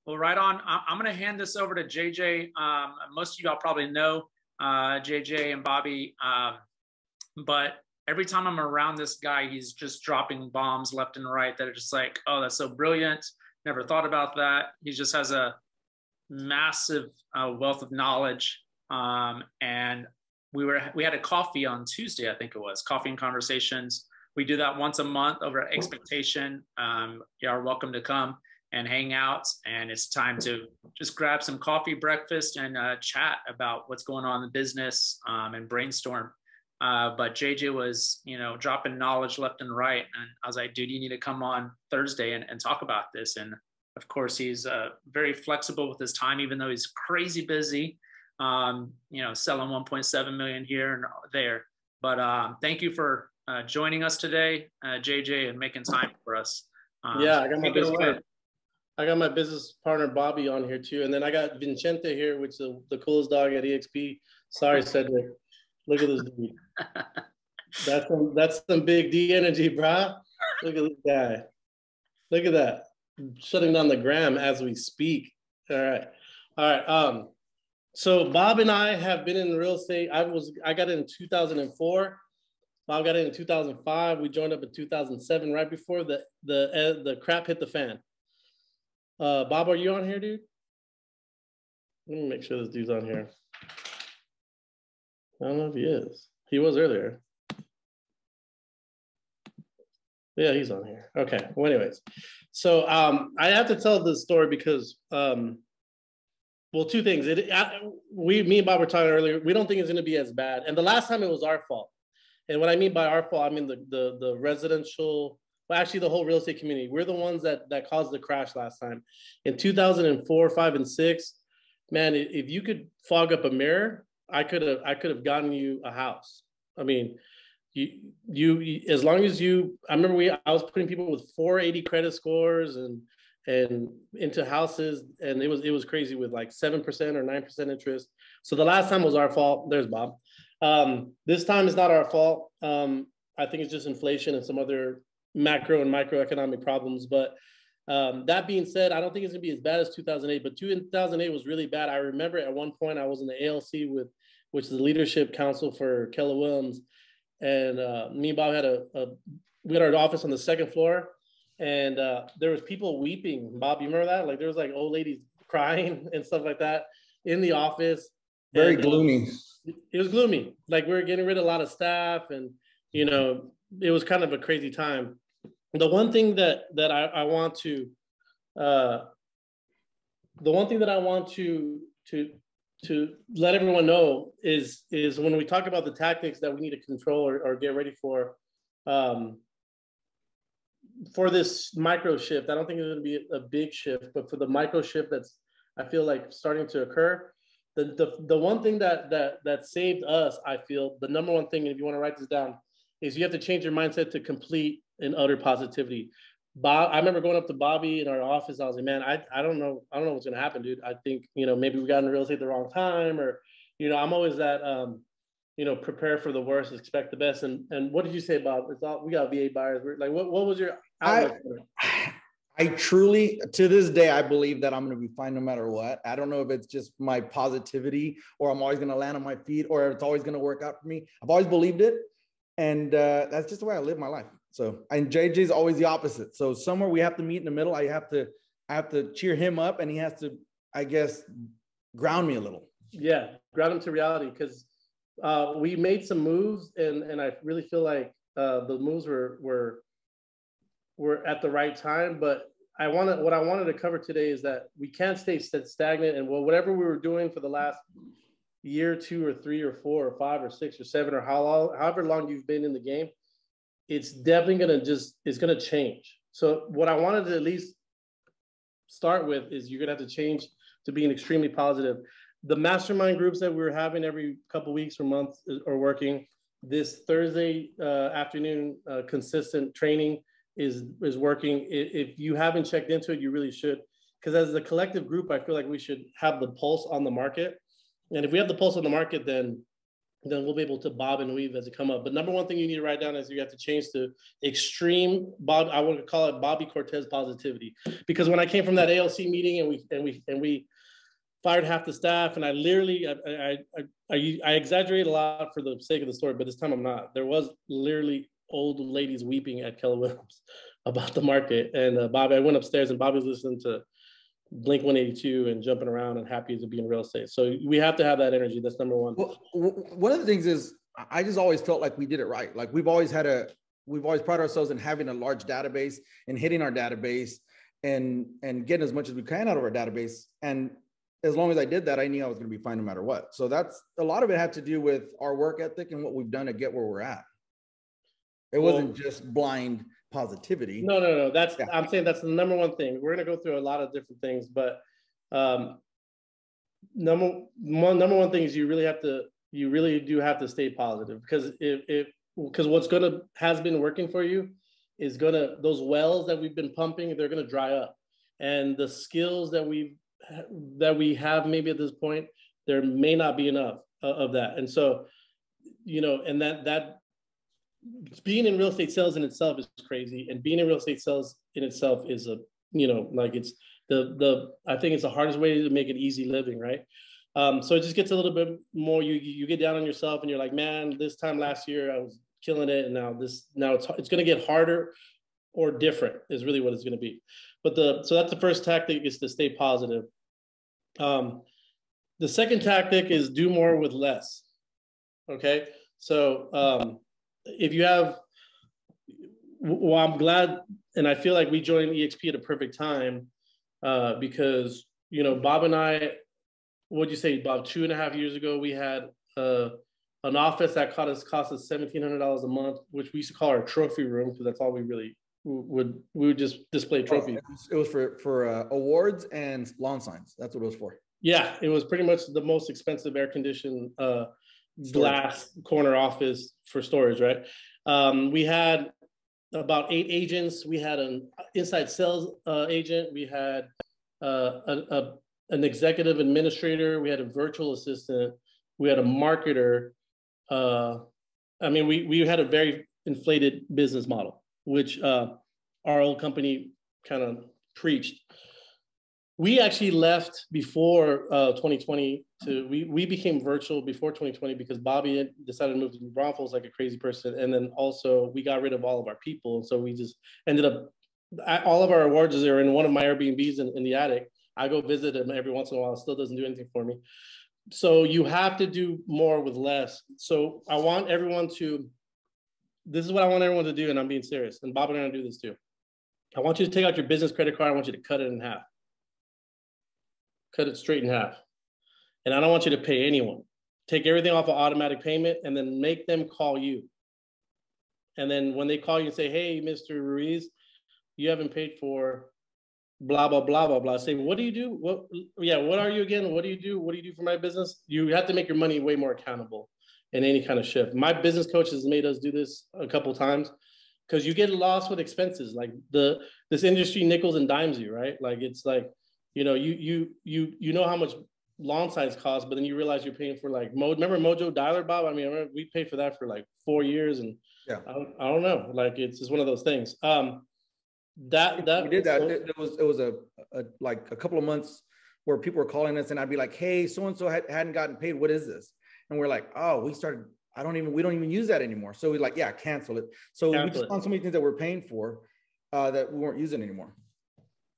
Well, right on. I'm going to hand this over to JJ. Most of y'all probably know JJ and Bobby, but every time I'm around this guy, he's just dropping bombs left and right that are just like, oh, that's so brilliant. Never thought about that. He just has a massive wealth of knowledge. And we had a coffee on Tuesday, I think it was, Coffee and Conversations. We do that once a month over at Expectation. You are welcome to come and hang out. And it's time to just grab some coffee, breakfast, and chat about what's going on in the business and brainstorm. But JJ was, dropping knowledge left and right. And I was like, dude, you need to come on Thursday and talk about this. And of course, he's very flexible with his time, even though he's crazy busy, selling 1.7 million here and there. But thank you for joining us today, JJ, and making time for us. Yeah, I got my business partner, Bobby, on here too. And then I got Vincente here, which is the coolest dog at EXP. Sorry, Cedric. Look at this dude. That's some big D energy, brah. Look at this guy. Look at that. Shutting down the gram as we speak. All right. So Bob and I have been in real estate. I got in 2004. Bob got in 2005. We joined up in 2007, right before the crap hit the fan. Bob, are you on here, dude? Let me make sure this dude's on here. I don't know if he is. He was earlier. Yeah, he's on here. Okay. Well, anyways, so I have to tell this story because, two things. Me and Bob were talking earlier. We don't think it's going to be as bad. And the last time it was our fault. And what I mean by our fault, I mean the residential. Well, actually, the whole real estate community. We're the ones that caused the crash last time. In 2004, 5, and 6, man, if you could fog up a mirror, I could have gotten you a house. I mean, you as long as you. I remember I was putting people with 480 credit scores and into houses, and it was crazy with like 7% or 9% interest. So the last time was our fault. There's Bob. This time is not our fault. I think it's just inflation and some other macro and microeconomic problems. But that being said, I don't think it's gonna be as bad as 2008. But 2008 was really bad. I remember at one point I was in the ALC which is the leadership council for Keller Williams, and me and Bob we had our office on the second floor, and there was people weeping. Bob, you remember that? Like there was like old ladies crying and stuff like that in the office. Very gloomy. It was gloomy. Like we were getting rid of a lot of staff, and it was kind of a crazy time. The one thing that I want to let everyone know is when we talk about the tactics that we need to control or get ready for this micro shift. I don't think it's going to be a big shift, but for the micro shift that's, I feel like, starting to occur, the one thing that saved us, I feel, the number one thing, and if you want to write this down, is you have to change your mindset to complete and utter positivity. Bob, I remember going up to Bobby in our office. I was like, man, I don't know what's gonna happen, dude. I think maybe we got in real estate at the wrong time, or I'm always that prepare for the worst, expect the best. And what did you say, Bob? We got VA buyers. We're like, what was your outlook? I truly, to this day, I believe that I'm going to be fine no matter what. I don't know if it's just my positivity, or I'm always going to land on my feet, or it's always going to work out for me. I've always believed it, and that's just the way I live my life. So, and JJ's always the opposite. So somewhere we have to meet in the middle. I have to cheer him up, and he has to, I guess, ground me a little. Yeah, ground him to reality, because we made some moves, and I really feel like the moves were at the right time. But what I wanted to cover today is that we can't stay stagnant, and whatever we were doing for the last year, 2 or 3 or 4 or 5 or 6 or 7 or however long you've been in the game, it's definitely it's gonna change. So what I wanted to at least start with is you're gonna have to change to being extremely positive. The mastermind groups that we're having every couple weeks or months are working. This Thursday afternoon consistent training is working. If you haven't checked into it, you really should, because as a collective group, I feel like we should have the pulse on the market. And if we have the pulse on the market, then then we'll be able to bob and weave as it come up. But number one thing you need to write down is you have to change to extreme Bob. I want to call it Bobby Cortez positivity, because when I came from that ALC meeting and we fired half the staff, and I literally I exaggerate a lot for the sake of the story, but this time I'm not. There was literally old ladies weeping at Keller Williams about the market, and Bobby. I went upstairs and Bobby was listening to Blink 182 and jumping around and happy to be in real estate. So we have to have that energy. That's number one. Well, one of the things is I just always felt like we did it right. Like we've always prided ourselves in having a large database and hitting our database and getting as much as we can out of our database. And as long as I did that, I knew I was going to be fine no matter what. So that's a lot of it had to do with our work ethic and what we've done to get where we're at. It wasn't just blind positivity. No. I'm saying that's the number one thing. We're going to go through a lot of different things, but number one thing is you really do have to stay positive, because because what's has been working for you is those wells that we've been pumping, they're going to dry up, and the skills that we have maybe at this point, there may not be enough of that. And so, and that being in real estate sales in itself is crazy, and being in real estate sales in itself is it's I think it's the hardest way to make an easy living, right? So it just gets a little bit more, you get down on yourself and you're like, man, this time last year I was killing it, and now it's going to get harder or different is really what it's going to be. But so that's the first tactic, is to stay positive. The second tactic is do more with less. Okay, so if you have, well, I'm glad, and I feel like we joined EXP at a perfect time, because Bob and I, what'd you say, Bob? 2.5 years ago, we had an office that cost us $1,700 a month, which we used to call our trophy room, because that's all we would just display trophies. It was for awards and lawn signs. That's what it was for. Yeah, it was pretty much the most expensive air-conditioned glass corner office for storage, right? We had about 8 agents. We had an inside sales agent. We had an executive administrator. We had a virtual assistant. We had a marketer. We had a very inflated business model, which our old company kind of preached. We actually left before 2020 we became virtual before 2020 because Bobby decided to move to New Braunfels like a crazy person. And then also we got rid of all of our people. And so we just ended up, all of our awards are in one of my Airbnbs in the attic. I go visit him every once in a while. It still doesn't do anything for me. So you have to do more with less. So I want everyone this is what I want everyone to do, and I'm being serious. And Bob and I are gonna do this too. I want you to take out your business credit card. I want you to cut it in half. Cut it straight in half. And I don't want you to pay anyone. Take everything off of automatic payment and then make them call you. And then when they call you and say, hey, Mr. Ruiz, you haven't paid for blah, blah, blah, blah, blah. Say, what do you do? What are you again? What do you do? What do you do for my business? You have to make your money way more accountable in any kind of shift. My business coach has made us do this a couple of times because you get lost with expenses. Like this industry nickels and dimes you, right? Like it's like, you know how much lawn signs cost, but then you realize you're paying for like remember Mojo Dialer, Bob? I mean, we paid for that for like 4 years, and yeah, I don't know, like it's just one of those things. We did that. It was a couple of months where people were calling us, and I'd be like, hey, so and so hadn't gotten paid. What is this? And we're like, oh, we don't even use that anymore. So we cancel it. So we just found so many things that we're paying for that we weren't using anymore.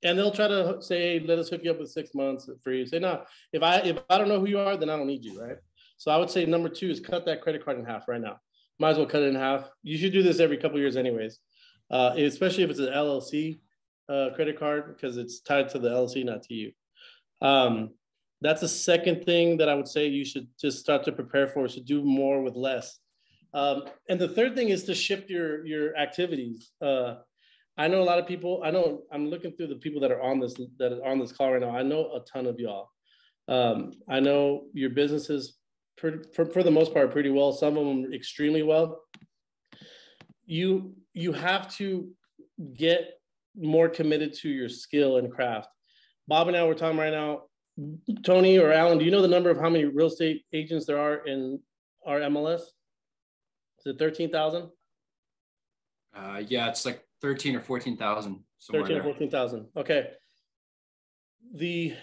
And they'll try to say, hey, let us hook you up with 6 months free. Say, no, if I don't know who you are, then I don't need you, right? So I would say number 2 is cut that credit card in half right now. Might as well cut it in half. You should do this every couple of years anyways, especially if it's an LLC credit card, because it's tied to the LLC, not to you. That's the second thing that I would say you should just start to prepare for, is to do more with less. And the third thing is to shift your activities. I know a lot of people. I'm looking through the people that are on this call right now. I know a ton of y'all. I know your businesses for the most part pretty well. Some of them extremely well. You have to get more committed to your skill and craft. Bob and I were talking right now. Tony or Alan, do you know the number of how many real estate agents there are in our MLS? Is it 13,000? Yeah, it's like 13 or 14,000. 13 or 14,000. Okay. The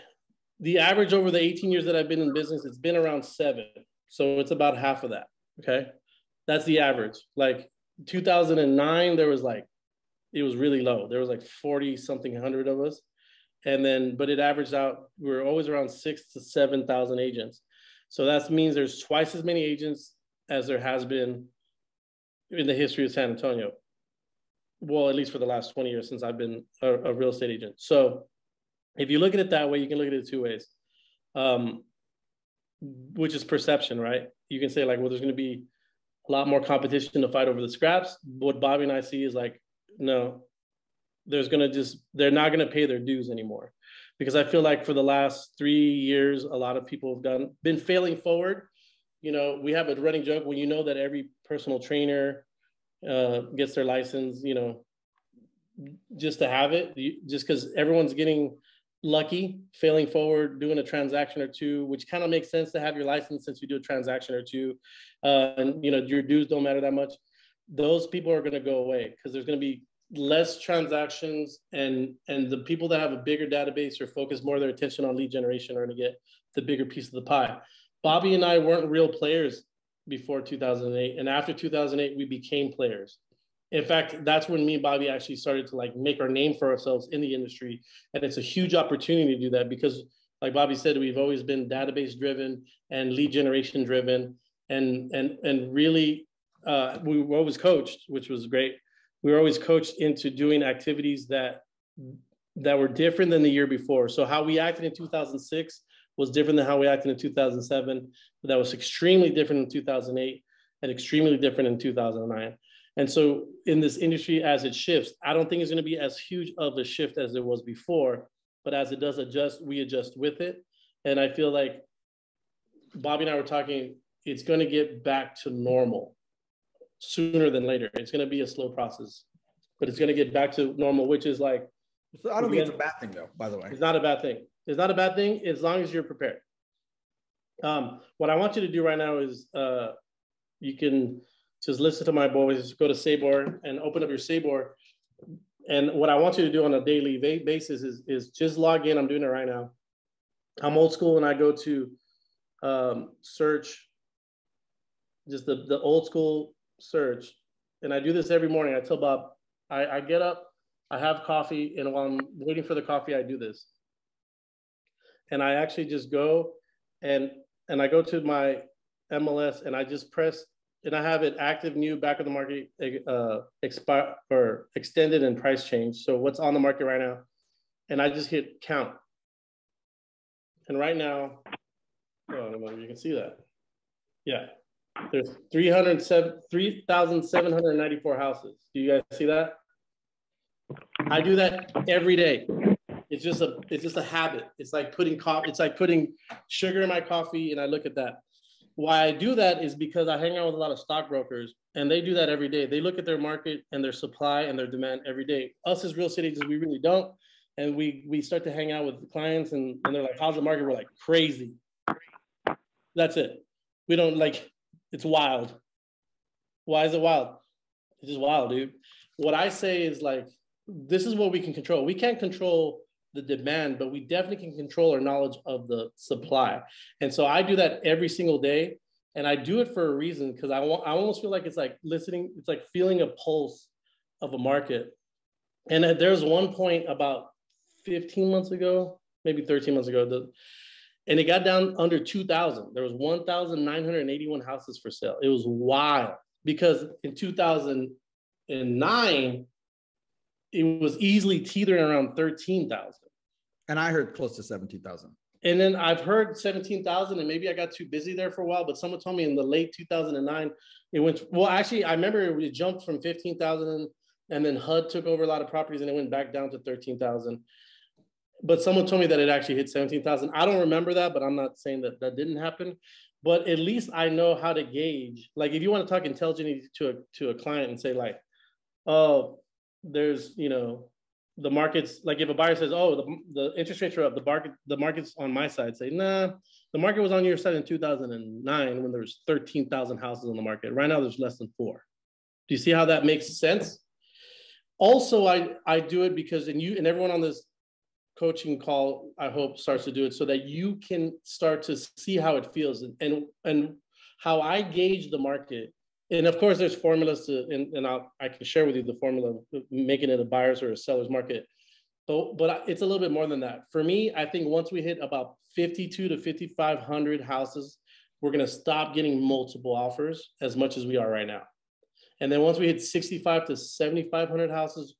average over the 18 years that I've been in business, it's been around 7. So it's about half of that. Okay. That's the average. Like 2009, there was like, it was really low. There was like 40 something hundred of us. And then, but it averaged out, we were always around 6,000 to 7,000 agents. So that means there's twice as many agents as there has been in the history of San Antonio. Well, at least for the last 20 years since I've been a real estate agent. So if you look at it that way, you can look at it 2 ways, which is perception, right? You can say like, well, there's going to be a lot more competition to fight over the scraps. What Bobby and I see is like, no, they're not going to pay their dues anymore. Because I feel like for the last 3 years, a lot of people have been failing forward. You know, we have a running joke when you know that every personal trainer gets their license, you know, just to have it, just because everyone's getting lucky, failing forward, doing a transaction or two, which kind of makes sense to have your license since you do a transaction or two, and you know your dues don't matter that much. Those people are going to go away because there's going to be less transactions, and the people that have a bigger database or focus more of their attention on lead generation are going to get the bigger piece of the pie. Bobby and I weren't real players before 2008, and after 2008 we became players. In fact, that's when me and Bobby actually started to like make our name for ourselves in the industry. And it's a huge opportunity to do that because like Bobby said, we've always been database driven and lead generation driven. And really, we were always coached, which was great. We were always coached into doing activities that were different than the year before. So how we acted in 2006 was different than how we acted in 2007. But that was extremely different in 2008 and extremely different in 2009. And so in this industry, as it shifts, I don't think it's going to be as huge of a shift as it was before, but as it does adjust, we adjust with it. And I feel like Bobby and I were talking, it's going to get back to normal sooner than later. It's going to be a slow process, but it's going to get back to normal, which is like, so I don't think it's a bad thing though, by the way. It's not a bad thing. It's not a bad thing as long as you're prepared. What I want you to do right now is you can just listen to my voice, go to Sabor and open up your Sabor. And what I want you to do on a daily basis is just log in. I'm doing it right now. I'm old school and I go to search, just the old school search. And I do this every morning. I tell Bob, I get up, I have coffee, and while I'm waiting for the coffee, I do this. And I actually just go and I go to my MLS and I just press, and I have it active, new, back of the market, expire or extended and price change. So what's on the market right now? And I just hit count. And right now, oh, I don't know if you can see that. Yeah, there's 3,794 houses. Do you guys see that? I do that every day. It's just a habit. It's like putting sugar in my coffee, and I look at that. Why I do that is because I hang out with a lot of stockbrokers, and they do that every day. They look at their market and their supply and their demand every day. Us as real estate agents, we really don't. And we start to hang out with clients, and they're like, how's the market? We're like, crazy. That's it. We don't like, it's wild. Why is it wild? It's just wild, dude. What I say is like, this is what we can control. We can't control the demand, but we definitely can control our knowledge of the supply. And so I do that every single day. And I do it for a reason, because I almost feel like it's like listening, it's like feeling a pulse of a market. And there's one point about 15 months ago, maybe 13 months ago, and it got down under 2,000. There was 1,981 houses for sale. It was wild, because in 2009, it was easily teetering around 13,000. And I heard close to 17,000. And then I've heard 17,000, and maybe I got too busy there for a while, but someone told me in the late 2009, it went, well, actually, I remember it jumped from 15,000, and then HUD took over a lot of properties, and it went back down to 13,000. But someone told me that it actually hit 17,000. I don't remember that, but I'm not saying that that didn't happen. But at least I know how to gauge. Like, if you want to talk intelligently to a client and say like, oh, there's, you know, the market's like, if a buyer says, oh, the interest rates are up, the market's on my side, say, nah, the market was on your side in 2009 when there was 13,000 houses on the market. Right now, there's less than 4. Do you see how that makes sense? Also, I do it because, and everyone on this coaching call, I hope, starts to do it so that you can start to see how it feels and how I gauge the market. And of course, there's formulas and I can share with you the formula of making it a buyer's or a seller's market. But it's a little bit more than that. For me, I think once we hit about 52 to 5,500 houses, we're going to stop getting multiple offers as much as we are right now. And then once we hit 65 to 7,500 houses,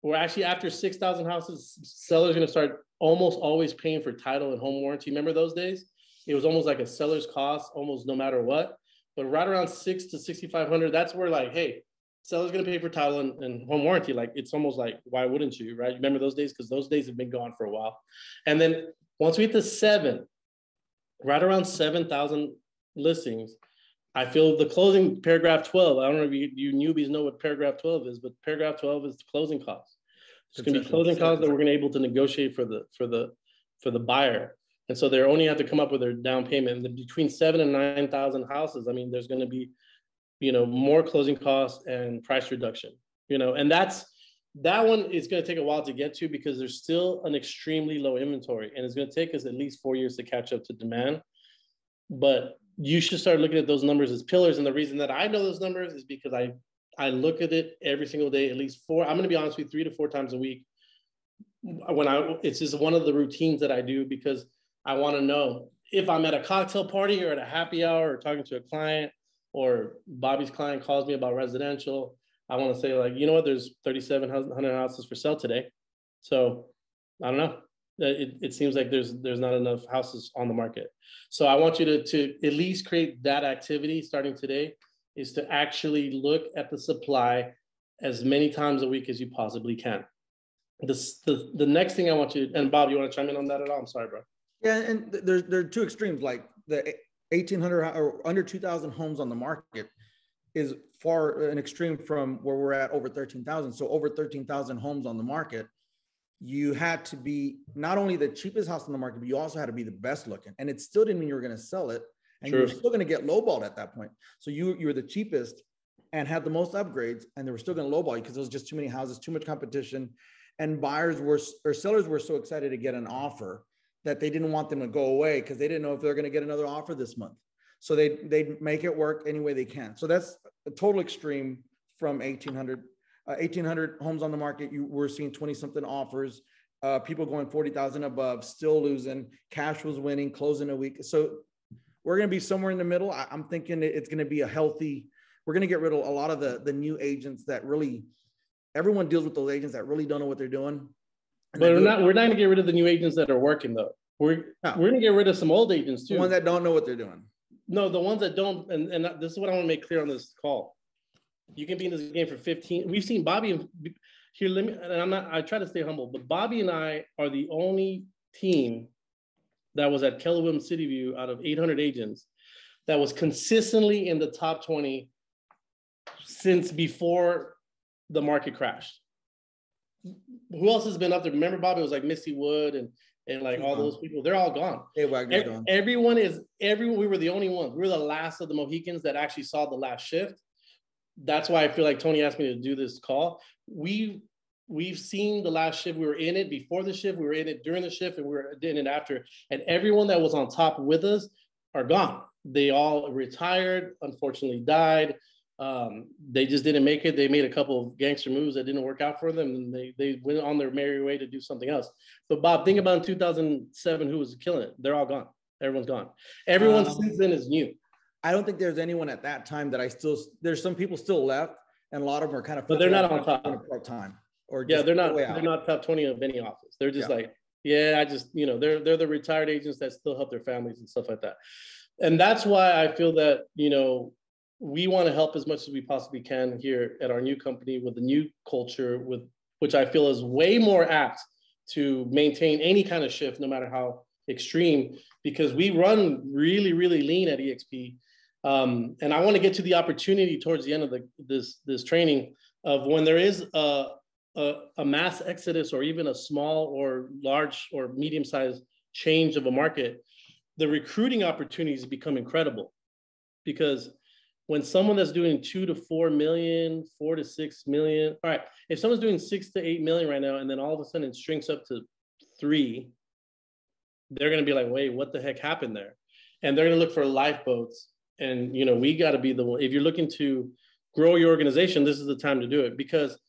we're actually, after 6,000 houses, sellers are going to start almost always paying for title and home warranty. Remember those days? It was almost like a seller's cost, almost no matter what. But right around 6 to 6,500, that's where, like, hey, seller's going to pay for title and home warranty. Like, it's almost like, why wouldn't you, right? Remember those days? Because those days have been gone for a while. And then once we hit the 7, right around 7,000 listings, I feel the closing paragraph 12. I don't know if you newbies know what paragraph 12 is, but paragraph 12 is the closing costs. It's going to be closing costs that we're going to be able to negotiate for the buyer. And so they only have to come up with their down payment. And between 7,000 and 9,000 houses, I mean, there's going to be, more closing costs and price reduction, and that one is going to take a while to get to because there's still an extremely low inventory, and it's going to take us at least 4 years to catch up to demand. But you should start looking at those numbers as pillars. And the reason that I know those numbers is because I look at it every single day, at least 4, I'm going to be honest with you, 3 to 4 times a week. It's just one of the routines that I do because I want to know if I'm at a cocktail party or at a happy hour or talking to a client, or Bobby's client calls me about residential, I want to say, like, you know what, there's 3,700 houses for sale today. So I don't know. It seems like there's not enough houses on the market. So I want you to at least create that activity starting today, is to actually look at the supply as many times a week as you possibly can. The next thing I want you, and Bob, you want to chime in on that at all? I'm sorry, bro. Yeah, and there are two extremes, like the 1,800 or under 2,000 homes on the market is far an extreme from where we're at over 13,000. So over 13,000 homes on the market, you had to be not only the cheapest house on the market, but you also had to be the best looking. And it still didn't mean you were going to sell it. And you were still going to get lowballed at that point. So you were the cheapest and had the most upgrades, and they were still going to lowball you because there was just too many houses, too much competition. And sellers were so excited to get an offer that they didn't want them to go away because they didn't know if they're going to get another offer this month. So they'd make it work any way they can. So that's a total extreme from 1,800 homes on the market. We're seeing 20 something offers, people going 40,000 above, still losing. Cash was winning, closing a week. So we're going to be somewhere in the middle. I'm thinking it's going to be we're going to get rid of a lot of the new agents that really, everyone deals with those agents that really don't know what they're doing. But we're not going to get rid of the new agents that are working, though. We're going to get rid of some old agents too. The ones that don't know what they're doing. No, the ones that don't, and this is what I want to make clear on this call. You can be in this game for 15. We've seen Bobby here. I try to stay humble, but Bobby and I are the only team that was at Keller Williams City View out of 800 agents that was consistently in the top 20 since before the market crashed. Who else has been up there? Remember, Bobby, it was like Misty Wood and like all those people. They're all gone. Everyone. We were the only ones. We were the last of the Mohicans that actually saw the last shift. That's why I feel like Tony asked me to do this call. We've seen the last shift. We were in it before the shift. We were in it during the shift, and we were in it after. And everyone that was on top with us are gone. They all retired, unfortunately died. They just didn't make it. They made a couple of gangster moves that didn't work out for them, and they went on their merry way to do something else. But Bob, think about in 2007 who was killing it. They're all gone. Everyone's gone. Everyone since then is new. I don't think there's anyone at that time that there's some people still left, and a lot of them are kind of, but they're not on top part-time or they're not top 20 of any office. They're just they're the retired agents that still help their families and stuff like that. And that's why I feel that, we want to help as much as we possibly can here at our new company with the new culture, which I feel is way more apt to maintain any kind of shift, no matter how extreme, because we run really, really lean at EXP. And I want to get to the opportunity towards the end of this training of when there is a a mass exodus or even a small or large or medium-sized change of a market, the recruiting opportunities become incredible. Because when someone that's doing 2 to 4 million, 4 to 6 million, all right, if someone's doing 6 to 8 million right now, and then all of a sudden it shrinks up to 3, they're going to be like, wait, what the heck happened there? And they're going to look for lifeboats. And, you know, we got to be the one. If you're looking to grow your organization, this is the time to do it. Because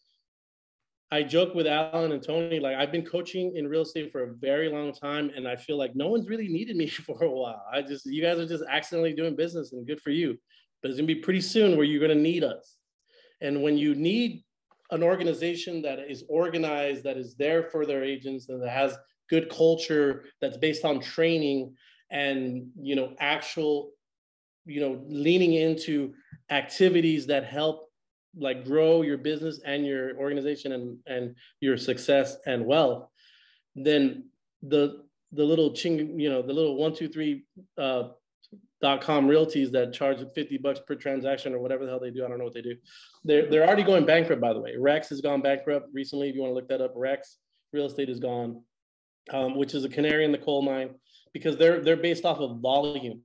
I joke with Alan and Tony, like, I've been coaching in real estate for a very long time, and I feel like no one's really needed me for a while. You guys are just accidentally doing business, and good for you. But it's gonna be pretty soon where you're gonna need us. And when you need an organization that is organized, that is there for their agents, and that has good culture, that's based on training and, you know, actual, you know, leaning into activities that help like grow your business and your organization and your success and wealth, then the little you know, the little 123 .com realties that charge $50 per transaction or whatever the hell they do, I don't know what they do. They're already going bankrupt, by the way. Rex has gone bankrupt recently. If you want to look that up, Rex Real Estate is gone, which is a canary in the coal mine, because they're based off of volume.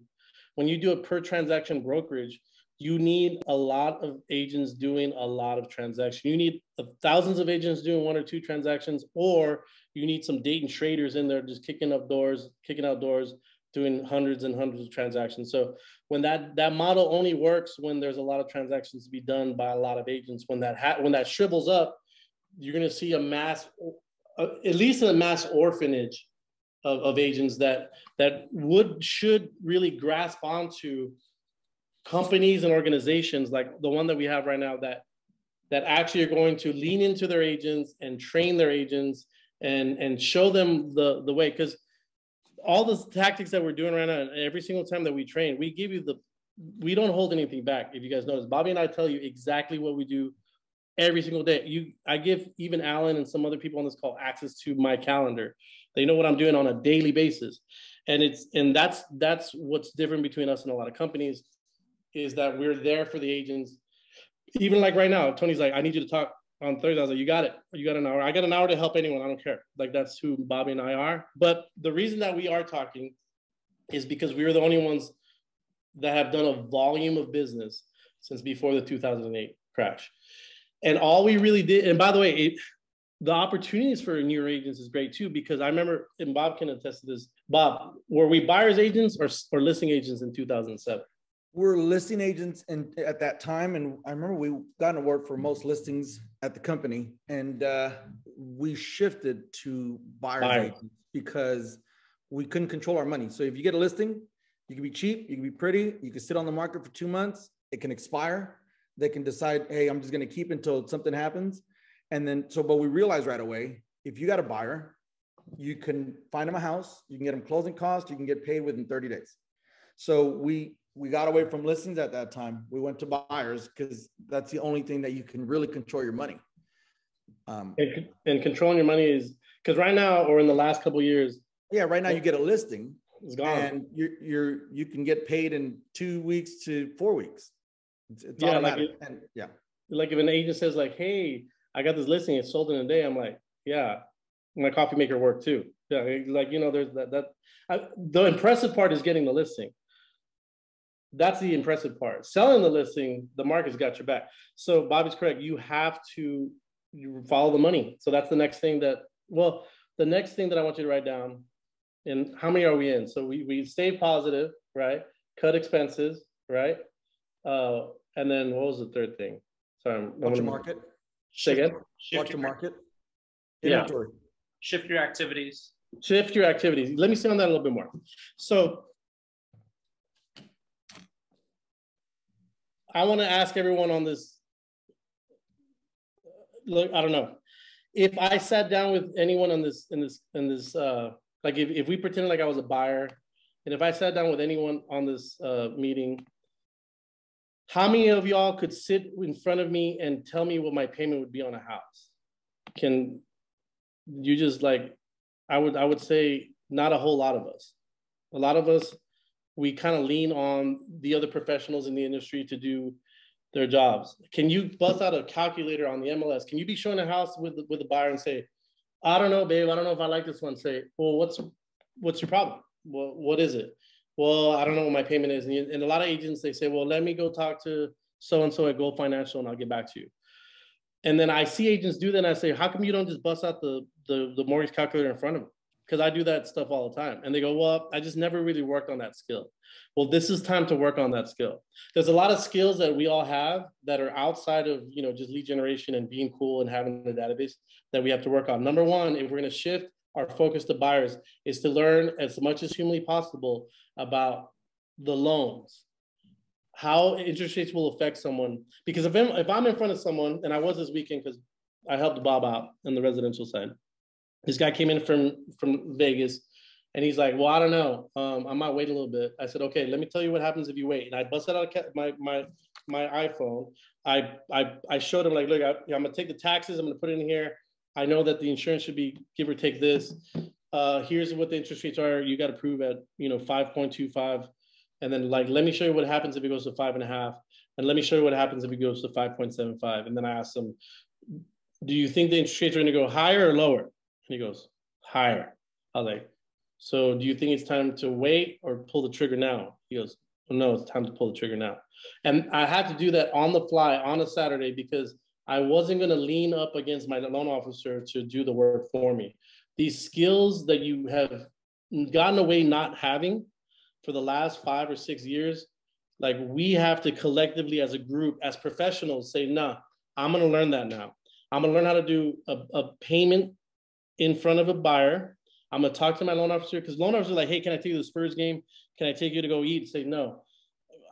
When you do a per transaction brokerage, you need a lot of agents doing a lot of transactions. You need thousands of agents doing 1 or 2 transactions, or you need some Dayton traders in there just kicking out doors, doing hundreds and hundreds of transactions. So when that model only works when there's a lot of transactions to be done by a lot of agents. When that shrivels up, you're going to see a mass, at least a mass orphanage of agents that should really grasp onto companies and organizations like the one that we have right now that actually are going to lean into their agents and train their agents and show them the way. Because all the tactics that we're doing right now, and every single time that we train, we don't hold anything back. If you guys notice, Bobby and I tell you exactly what we do every single day. I give even Alan and some other people on this call access to my calendar. They know what I'm doing on a daily basis. And that's what's different between us and a lot of companies, is that we're there for the agents. Even like right now, Tony's like, I need you to talk on Thursday. I was like, you got it. You got an hour. I got an hour to help anyone. I don't care. Like, that's who Bobby and I are. But the reason that we are talking is because we were the only ones that have done a volume of business since before the 2008 crash. And all we really did, and by the way, the opportunities for newer agents is great too, because I remember, and Bob can attest to this, Bob, were we buyer's agents or listing agents in 2007? We're listing agents at that time. And I remember we got an award for most listings at the company, and we shifted to buyer's agents because we couldn't control our money. So if you get a listing, you can be cheap, you can be pretty, you can sit on the market for 2 months, it can expire. They can decide, hey, I'm just going to keep until something happens. And then, but we realized right away, if you got a buyer, you can find them a house, you can get them closing costs, you can get paid within 30 days. So we got away from listings at that time. We went to buyers because that's the only thing that you can really control your money. And controlling your money is, because right now, or in the last couple of years. Yeah, right now you get a listing, it's gone. And you can get paid in 2 weeks to 4 weeks. It's yeah, automatic. Like if an agent says like, hey, I got this listing, it's sold in a day. I'm like, yeah, my coffee maker worked too. Yeah, like, you know, there's the impressive part is getting the listing. That's the impressive part. Selling the listing, the market's got your back. So Bobby's correct. You have to follow the money. So that's the next thing the next thing that I want you to write down. And how many are we in? So we stay positive, right? Cut expenses, right? And then what was the third thing? Sorry, watch the market. Say again. Watch the market. Inventory. Yeah. Shift your activities. Shift your activities. Let me say on that a little bit more. So I want to ask everyone on this. Look, I don't know. If I sat down with anyone on this, like if we pretended like I was a buyer, and if I sat down with anyone on this meeting, how many of y'all could sit in front of me and tell me what my payment would be on a house? Can you just like, I would say not a whole lot of us. A lot of us, we kind of lean on the other professionals in the industry to do their jobs. Can you bust out a calculator on the MLS? Can you be showing a house with the buyer and say, I don't know, babe, I don't know if I like this one. Say, well, what's your problem? Well, what is it? Well, I don't know what my payment is. And a lot of agents, they say, well, let me go talk to so-and-so at Gold Financial and I'll get back to you. And then I see agents do that and I say, how come you don't just bust out the mortgage calculator in front of them? Because I do that stuff all the time. And they go, well, I just never really worked on that skill. Well, this is time to work on that skill. There's a lot of skills that we all have that are outside of, just lead generation and being cool and having the database that we have to work on. Number one, if we're going to shift our focus to buyers, is to learn as much as humanly possible about the loans, how interest rates will affect someone. Because if I'm in front of someone, and I was this weekend because I helped Bob out on the residential side. This guy came in from Vegas, and he's like, well, I don't know. I might wait a little bit. I said, okay, let me tell you what happens if you wait. And I busted out my iPhone. I showed him, like, look, I'm going to take the taxes. I'm going to put it in here. I know that the insurance should be give or take this. Here's what the interest rates are. You got to prove at, 5.25. And then, like, let me show you what happens if it goes to 5.5. And let me show you what happens if it goes to 5.75. And then I asked him, do you think the interest rates are going to go higher or lower? And he goes, higher. I was like, so do you think it's time to wait or pull the trigger now? He goes, well, no, it's time to pull the trigger now. And I had to do that on the fly on a Saturday because I wasn't going to lean up against my loan officer to do the work for me. These skills that you have gotten away not having for the last 5 or 6 years, like, we have to collectively as a group, as professionals, say, nah, I'm going to learn that now. I'm going to learn how to do a payment in front of a buyer. I'm going to talk to my loan officer because loan officers are like, hey, can I take you to the Spurs game? Can I take you to go eat? Say, no.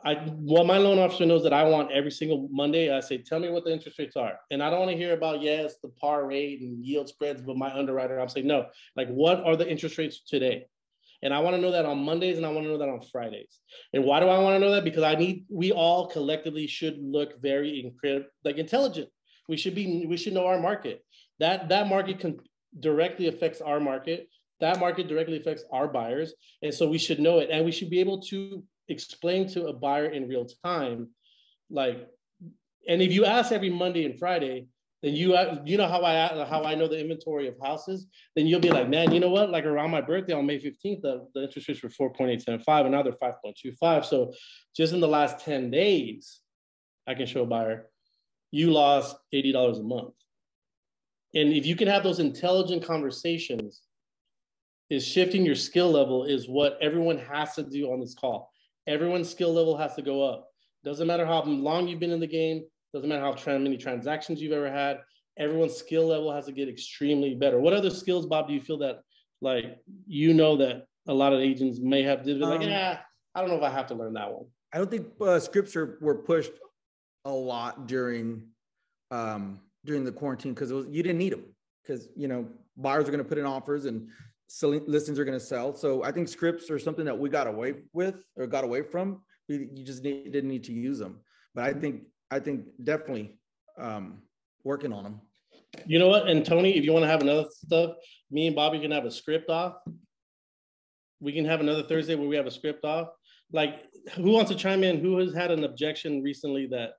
Well, my loan officer knows that I want every single Monday. I say, tell me what the interest rates are. And I don't want to hear about, yes, the par rate and yield spreads, but my underwriter, I'm saying, no, like, what are the interest rates today? And I want to know that on Mondays and I want to know that on Fridays. And why do I want to know that? Because we all collectively should look very intelligent. We should know our market. That market directly affects our market. That market directly affects our buyers. And so we should know it. And we should be able to explain to a buyer in real time, like, and if you ask every Monday and Friday, then you know how I know the inventory of houses, then you'll be like, man, you know what? Like, around my birthday on May 15th, the interest rates were 4.875 and now they're 5.25. So just in the last 10 days, I can show a buyer, you lost $80 a month. And if you can have those intelligent conversations, is shifting your skill level is what everyone has to do on this call. Everyone's skill level has to go up. Doesn't matter how long you've been in the game. Doesn't matter how many transactions you've ever had. Everyone's skill level has to get extremely better. What other skills, Bob, do you feel that, like, that a lot of agents may have did like, I don't know if I have to learn that one. I don't think scripts were pushed a lot during the quarantine because you didn't need them because, buyers are going to put in offers and listings are going to sell. So I think scripts are something that we got away from. You just didn't need to use them. But I think definitely working on them. You know what? And Tony, if you want to have another stuff, me and Bobby can have a script off. We can have another Thursday where we have a script off. Like, who wants to chime in? Who has had an objection recently that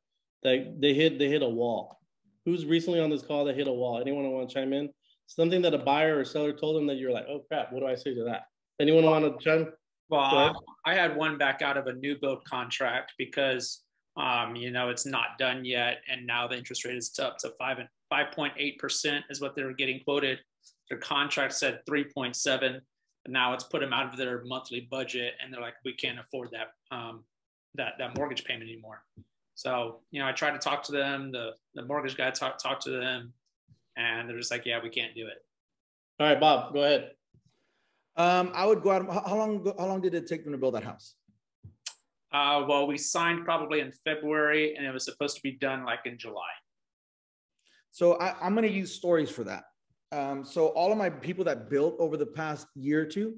they hit a wall? Who's recently on this call that hit a wall? Anyone want to chime in? Something that a buyer or seller told them that you're like, oh crap, what do I say to that? Anyone want to chime? Well, I had one back out of a new build contract because, it's not done yet. And now the interest rate is up to 5.8% is what they were getting quoted. Their contract said 3.7. And now it's put them out of their monthly budget. And they're like, we can't afford that mortgage payment anymore. So, I tried to talk to them. The mortgage guy talked to them. And they're just like, yeah, we can't do it. All right, Bob, go ahead. I would go out. How long did it take them to build that house? Well, we signed probably in February, and it was supposed to be done like in July. So I'm going to use stories for that. So all of my people that built over the past year or two,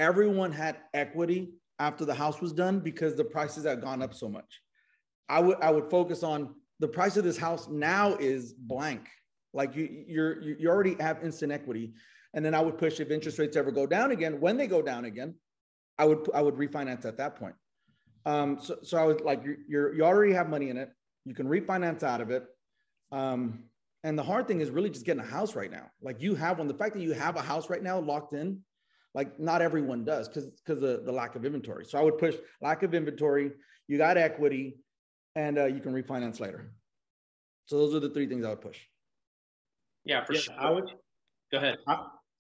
everyone had equity after the house was done because the prices had gone up so much. I would focus on the price of this house now is blank. Like you already have instant equity. And then I would push if interest rates ever go down again, when they go down again, I would refinance at that point. So I was like, you already have money in it. You can refinance out of it. And the hard thing is really just getting a house right now. Like you have one, the fact that you have a house right now locked in, like not everyone does because of the lack of inventory. So I would push lack of inventory, you got equity, and you can refinance later. So those are the three things I would push. Yeah, for sure. I would Go ahead.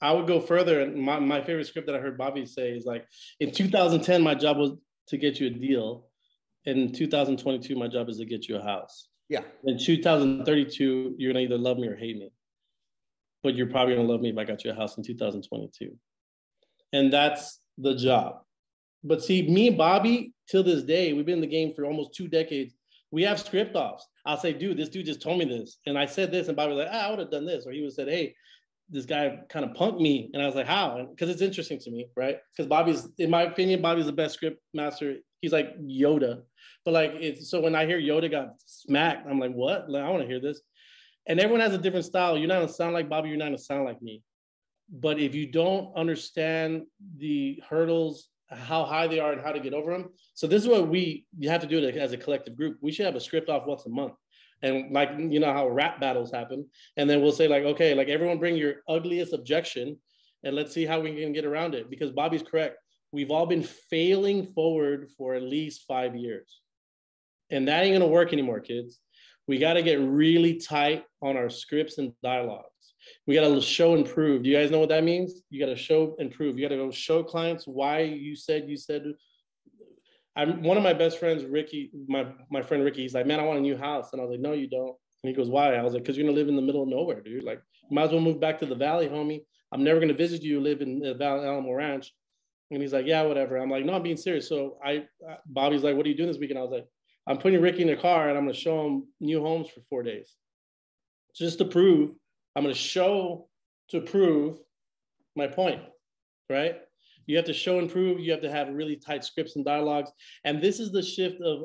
I would go further. And my favorite script that I heard Bobby say is like, in 2010, my job was to get you a deal. In 2022, my job is to get you a house. Yeah. In 2032, you're going to either love me or hate me. But you're probably going to love me if I got you a house in 2022. And that's the job. But see, me and Bobby, till this day, we've been in the game for almost 2 decades. We have script offs. I'll say, dude, this dude just told me this. And I said this, and Bobby was like, I would have done this. Or he would have said, hey, this guy kind of punked me. And I was like, how? Because it's interesting to me, right? Because Bobby's, in my opinion, Bobby's the best script master. He's like Yoda. But like, so when I hear Yoda got smacked, I'm like, what? Like, I want to hear this. And everyone has a different style. You're not going to sound like Bobby. You're not going to sound like me. But if you don't understand the hurdles, how high they are and how to get over them. So this is what you have to do it as a collective group. We should have a script off once a month. And like, you know how rap battles happen. And then we'll say like, okay, like everyone bring your ugliest objection and let's see how we can get around it. Because Bobby's correct. We've all been failing forward for at least 5 years. And that ain't going to work anymore, kids. We got to get really tight on our scripts and dialogues. We got to show and prove. Do you guys know what that means? You got to show and prove. You got to go show clients why you said. One of my best friends, Ricky, my friend Ricky, he's like, man, I want a new house. And I was like, no, you don't. And he goes, why? I was like, because you're going to live in the middle of nowhere, dude. Like, you might as well move back to the valley, homie. I'm never going to visit you, live in the Valley Alamo Ranch. And he's like, yeah, whatever. I'm like, no, I'm being serious. So Bobby's like, what are you doing this weekend? I was like, I'm putting Ricky in the car and I'm going to show him new homes for 4 days. Just to prove, I'm going to show to prove my point, right? You have to show and prove. You have to have really tight scripts and dialogues. And this is the shift of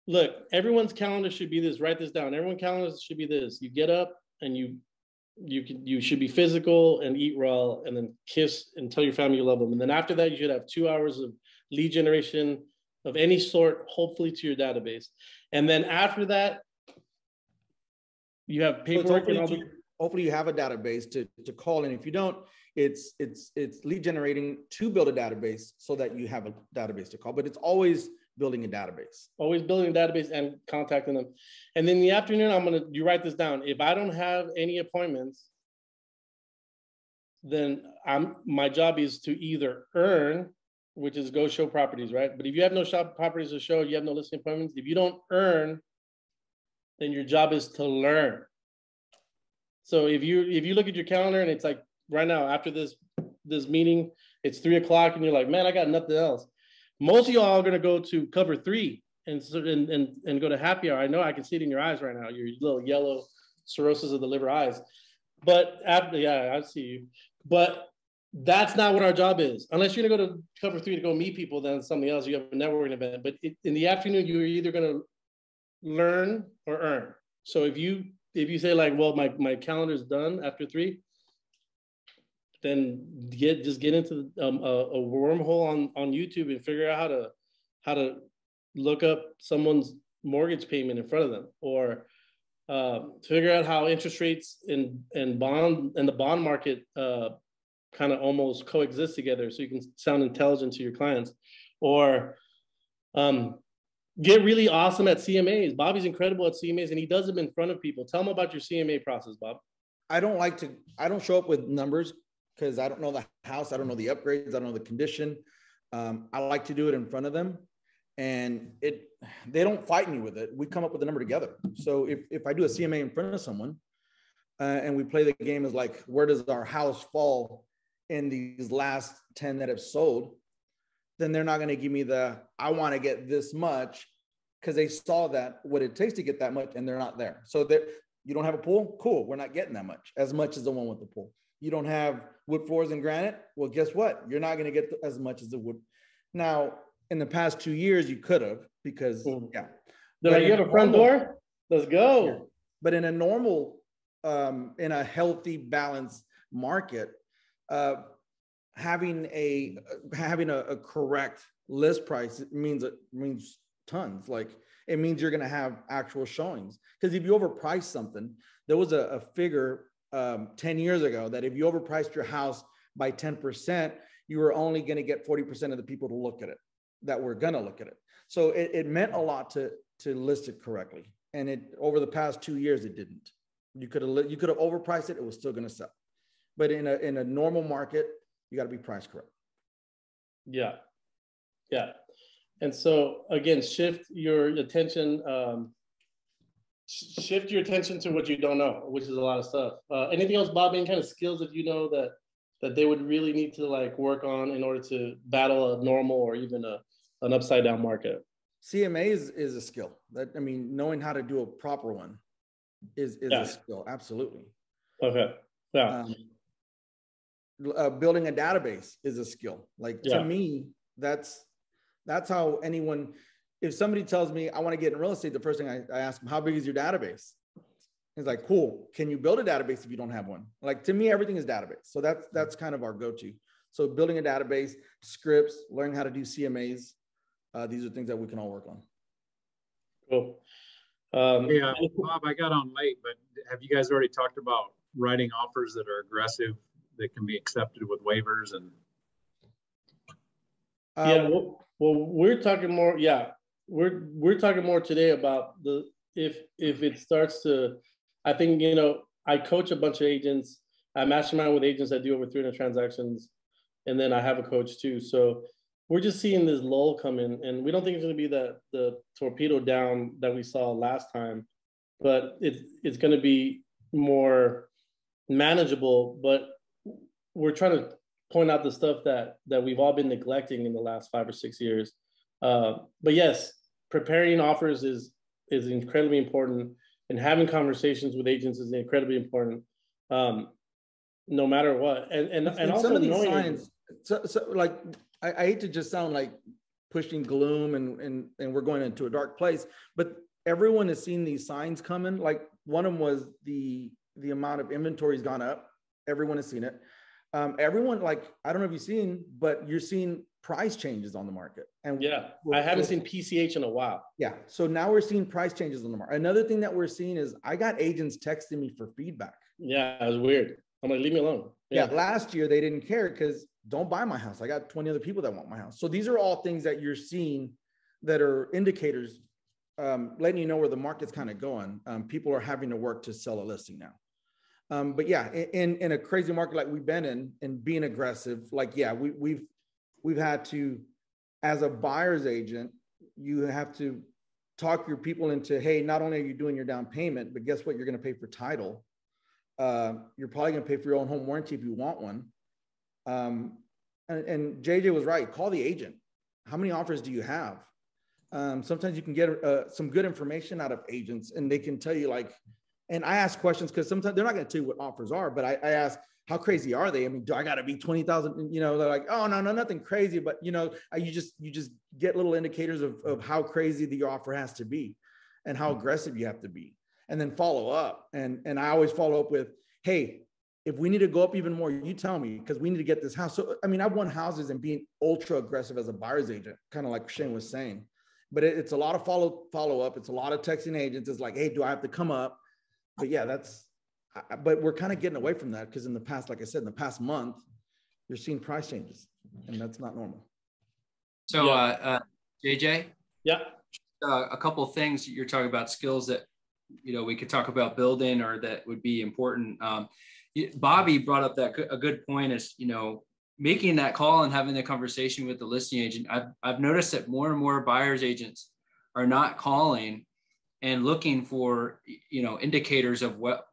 look, everyone's calendar should be this. Write this down. Everyone's calendar should be this. You get up and you should be physical and eat well and then kiss and tell your family you love them. And then after that, you should have 2 hours of lead generation of any sort, hopefully to your database. And then after that, you have paperwork. Hopefully you have a database to call in. If you don't, it's lead generating to build a database so that you have a database to call, but it's always building a database. Always building a database and contacting them. And then in the afternoon, you write this down. If I don't have any appointments, then my job is to either earn, which is go show properties, right? But if you have no shop properties to show, you have no listing appointments. If you don't earn, then your job is to learn. So if you look at your calendar and it's like right now after this meeting, it's 3 o'clock and you're like, man, I got nothing else. Most of y'all are gonna go to cover 3 and go to happy hour. I know I can see it in your eyes right now, your little yellow cirrhosis of the liver eyes. But I see you. But that's not what our job is. Unless you're gonna go to cover 3 to go meet people, then something else. You have a networking event. But in the afternoon, you're either gonna learn or earn. So if you say like, well, my calendar's done after 3, then just get into a wormhole on YouTube and figure out how to look up someone's mortgage payment in front of them, or figure out how interest rates and the bond market kind of almost coexist together, so you can sound intelligent to your clients, or get really awesome at CMAs. Bobby's incredible at CMAs, and he does them in front of people. Tell them about your CMA process, Bob. I don't show up with numbers because I don't know the house. I don't know the upgrades. I don't know the condition. I like to do it in front of them, and they don't fight me with it. We come up with a number together. So if I do a CMA in front of someone and we play the game as like, where does our house fall in these last 10 that have sold? Then they're not going to give me I want to get this much, because they saw that what it takes to get that much and they're not there. So you don't have a pool? Cool. We're not getting that much as the one with the pool. You don't have wood floors and granite? Well, guess what? You're not going to get as much as the wood. Now, in the past 2 years, you could have, because yeah. Like, you have a front door? Let's go. Yeah. But in a normal, in a healthy, balanced market, having a correct list price means tons. Like it means you're going to have actual showings. Because if you overprice something, there was a figure 10 years ago that if you overpriced your house by 10%, you were only going to get 40% of the people to look at it that were going to look at it. So it meant a lot to list it correctly. And it over the past 2 years, it didn't. You could have overpriced it. It was still going to sell. But in a normal market, you got to be price correct. Yeah. Yeah. And so again, shift your attention to what you don't know, which is a lot of stuff. Anything else, Bob? Any kind of skills that you know that they would really need to like work on in order to battle a normal or even an upside down market? CMA is a skill. That, I mean, knowing how to do a proper one is a skill. Absolutely. Okay. Yeah. Building a database is a skill. Like to me, that's how anyone, if somebody tells me I want to get in real estate, the first thing I ask them, how big is your database? It's like, cool. Can you build a database if you don't have one? Like to me, everything is database. So that's kind of our go-to. So building a database, scripts, learning how to do CMAs. These are things that we can all work on. Cool. Yeah, Bob, I got on late, but have you guys already talked about writing offers that are aggressive, that can be accepted with waivers? And well, we're talking more. Yeah, we're talking more today about if it starts to. I think I coach a bunch of agents. I mastermind with agents that do over 300 transactions, and then I have a coach too. So we're just seeing this lull come in, and we don't think it's going to be the torpedo down that we saw last time, but it's going to be more manageable. But we're trying to point out the stuff that we've all been neglecting in the last 5 or 6 years. But yes, preparing offers is incredibly important, and having conversations with agents is incredibly important, no matter what. And also some of these knowing signs. So like I hate to just sound like pushing gloom and we're going into a dark place, but everyone has seen these signs coming. Like one of them was the amount of inventory has gone up. Everyone has seen it. Everyone, like, I don't know if you've seen, but you're seeing price changes on the market. And yeah, I haven't seen PCH in a while. Yeah. So now we're seeing price changes on the market. Another thing that we're seeing is I got agents texting me for feedback. Yeah, it was weird. I'm like, leave me alone. Yeah. Last year they didn't care because don't buy my house. I got 20 other people that want my house. So these are all things that you're seeing that are indicators, letting you know where the market's kind of going. People are having to work to sell a listing now. But yeah, in a crazy market like we've been in and being aggressive, like, yeah, we've had to, as a buyer's agent, you have to talk your people into, hey, not only are you doing your down payment, but guess what? You're going to pay for title. You're probably going to pay for your own home warranty if you want one. And JJ was right. Call the agent. How many offers do you have? Sometimes you can get some good information out of agents, and they can tell you, like, and I ask questions because sometimes they're not going to tell you what offers are, but I ask, how crazy are they? I mean, do I got to be 20,000? They're like, oh, no, nothing crazy. But, you just get little indicators of how crazy the offer has to be and how aggressive you have to be, and then follow up. And I always follow up with, hey, if we need to go up even more, you tell me, because we need to get this house. So, I mean, I've won houses and being ultra aggressive as a buyer's agent, kind of like Shane was saying, but it's a lot of follow up. It's a lot of texting agents. It's like, hey, do I have to come up? But yeah, but we're kind of getting away from that because in the past, like I said, in the past month, you're seeing price changes, and that's not normal. So, JJ? Yeah. A couple of things you're talking about, skills that, we could talk about building or that would be important. Bobby brought up a good point is, making that call and having the conversation with the listing agent. I've noticed that more and more buyer's agents are not calling and looking for, indicators of what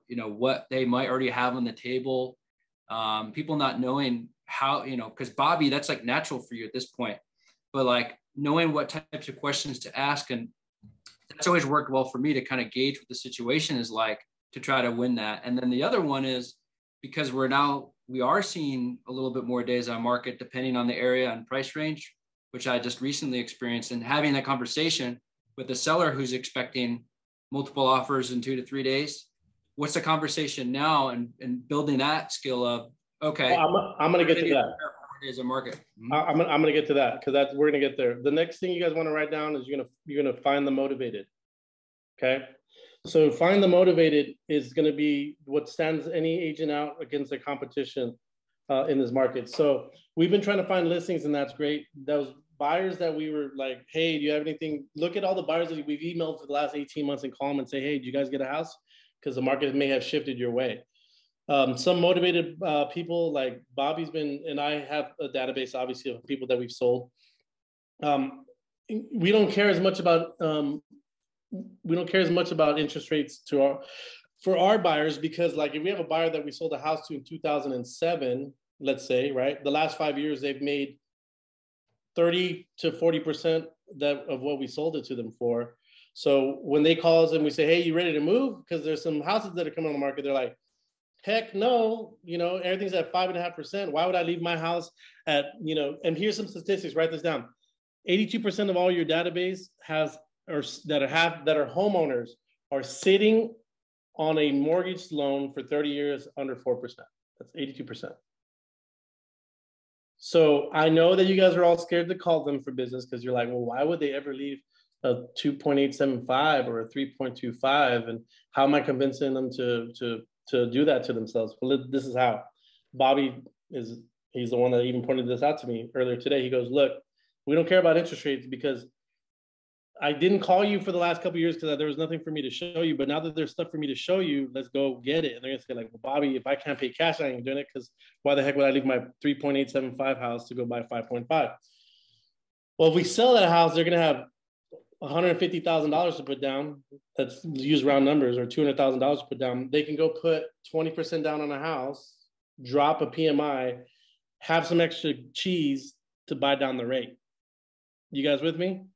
they might already have on the table. People not knowing how, because Bobby, that's like natural for you at this point, but like knowing what types of questions to ask. And that's always worked well for me to kind of gauge what the situation is like to try to win that. And then the other one is because we are seeing a little bit more days on market, depending on the area and price range, which I just recently experienced, and having that conversation with the seller who's expecting multiple offers in 2 to 3 days. What's the conversation now, and building that skill of, okay. Well, I'm going to get to that. is a market. I'm gonna get to that because we're gonna get there. The next thing you guys want to write down is you're gonna find the motivated. Okay, so find the motivated is gonna be what stands any agent out against the competition in this market. So we've been trying to find listings, and that's great. Those buyers that we were like, hey, do you have anything? Look at all the buyers that we've emailed for the last 18 months and call them and say, hey, do you guys get a house? Because the market may have shifted your way. Some motivated people like Bobby's been, and I have a database obviously of people that we've sold. We don't care as much about interest rates for our buyers, because like if we have a buyer that we sold a house to in 2007, let's say, right, the last 5 years they've made 30 to 40% of what we sold it to them for. So when they call us and we say, hey, you ready to move? Because there's some houses that are coming on the market, they're like, heck no, everything's at 5.5%. Why would I leave my house at, and here's some statistics, write this down. 82% of all your database that are homeowners are sitting on a mortgage loan for 30 years under 4%. That's 82%. So I know that you guys are all scared to call them for business because you're like, well, why would they ever leave a 2.875 or a 3.25? And how am I convincing them to do that to themselves? Well, this is how. Bobby he's the one that even pointed this out to me earlier today. He goes, look, we don't care about interest rates because I didn't call you for the last couple of years because there was nothing for me to show you. But now that there's stuff for me to show you, let's go get it. And they're gonna say like, well, Bobby, if I can't pay cash, I ain't doing it, because why the heck would I leave my 3.875 house to go buy 5.5? Well, if we sell that house, they're gonna have $150,000 to put down. Let's use round numbers, or $200,000 to put down. They can go put 20% down on a house, drop a PMI, have some extra cheese to buy down the rate. You guys with me?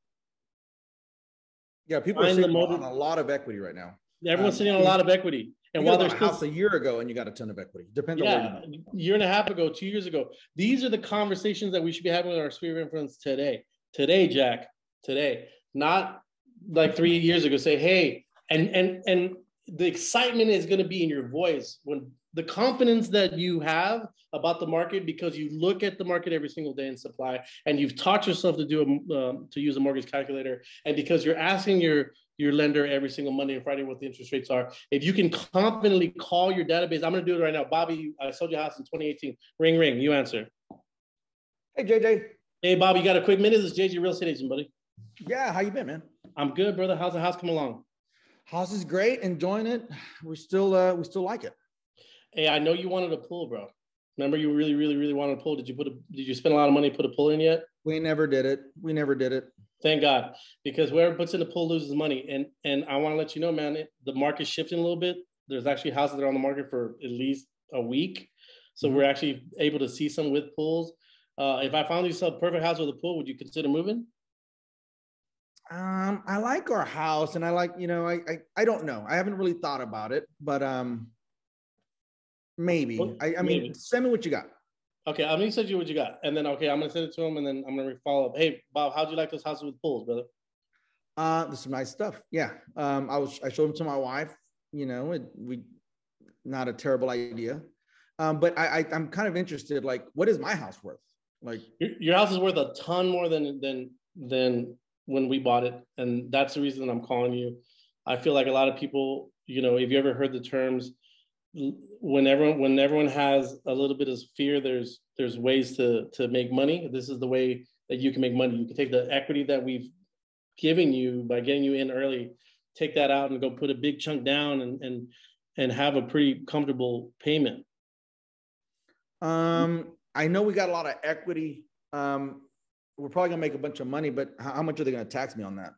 Yeah, people are sitting on a lot of equity right now. Everyone's sitting on a lot of equity. And while there's a house a year ago and you got a ton of equity, depends on where you are. Year and a half ago, 2 years ago. These are the conversations that we should be having with our sphere of influence today. Today, Jack. Today. Not like 3 years ago. Say, hey, and the excitement is going to be in your voice when the confidence that you have about the market, because you look at the market every single day in supply, and you've taught yourself to use a mortgage calculator, and because you're asking your lender every single Monday and Friday what the interest rates are. If you can confidently call your database, I'm going to do it right now. Bobby, I sold your house in 2018. Ring, ring. You answer. Hey, JJ. Hey, Bobby, you got a quick minute? This is JJ, real estate agent, buddy. Yeah, how you been, man? I'm good, brother. How's the house coming along? House is great, enjoying it. We still like it. Hey, I know you wanted a pool, bro. Remember, you really, really, really wanted a pool. Did you spend a lot of money to put a pool in yet? We never did it. Thank God, because whoever puts in the pool loses money. And I want to let you know, man, the market's shifting a little bit. There's actually houses that are on the market for at least a week. So we're actually able to see some with pools. If I found you a perfect house with a pool, would you consider moving? I like our house, and I like, I don't know. I haven't really thought about it, but maybe. Well, I mean, send me what you got. Okay, I'm gonna send you what you got, and then I'm gonna send it to him, and then I'm gonna follow up. Hey, Bob, how'd you like those houses with pools, brother? There's some nice stuff. Yeah. I showed them to my wife. Not a terrible idea. But I'm kind of interested. Like, what is my house worth? Like, your house is worth a ton more than when we bought it, and that's the reason I'm calling you. I feel like a lot of people, if you ever heard the terms, when everyone has a little bit of fear, there's ways to make money. This is the way that you can make money. You can take the equity that we've given you by getting you in early, take that out and go put a big chunk down and have a pretty comfortable payment. I know we got a lot of equity. We're probably gonna make a bunch of money, but how much are they gonna tax me on that?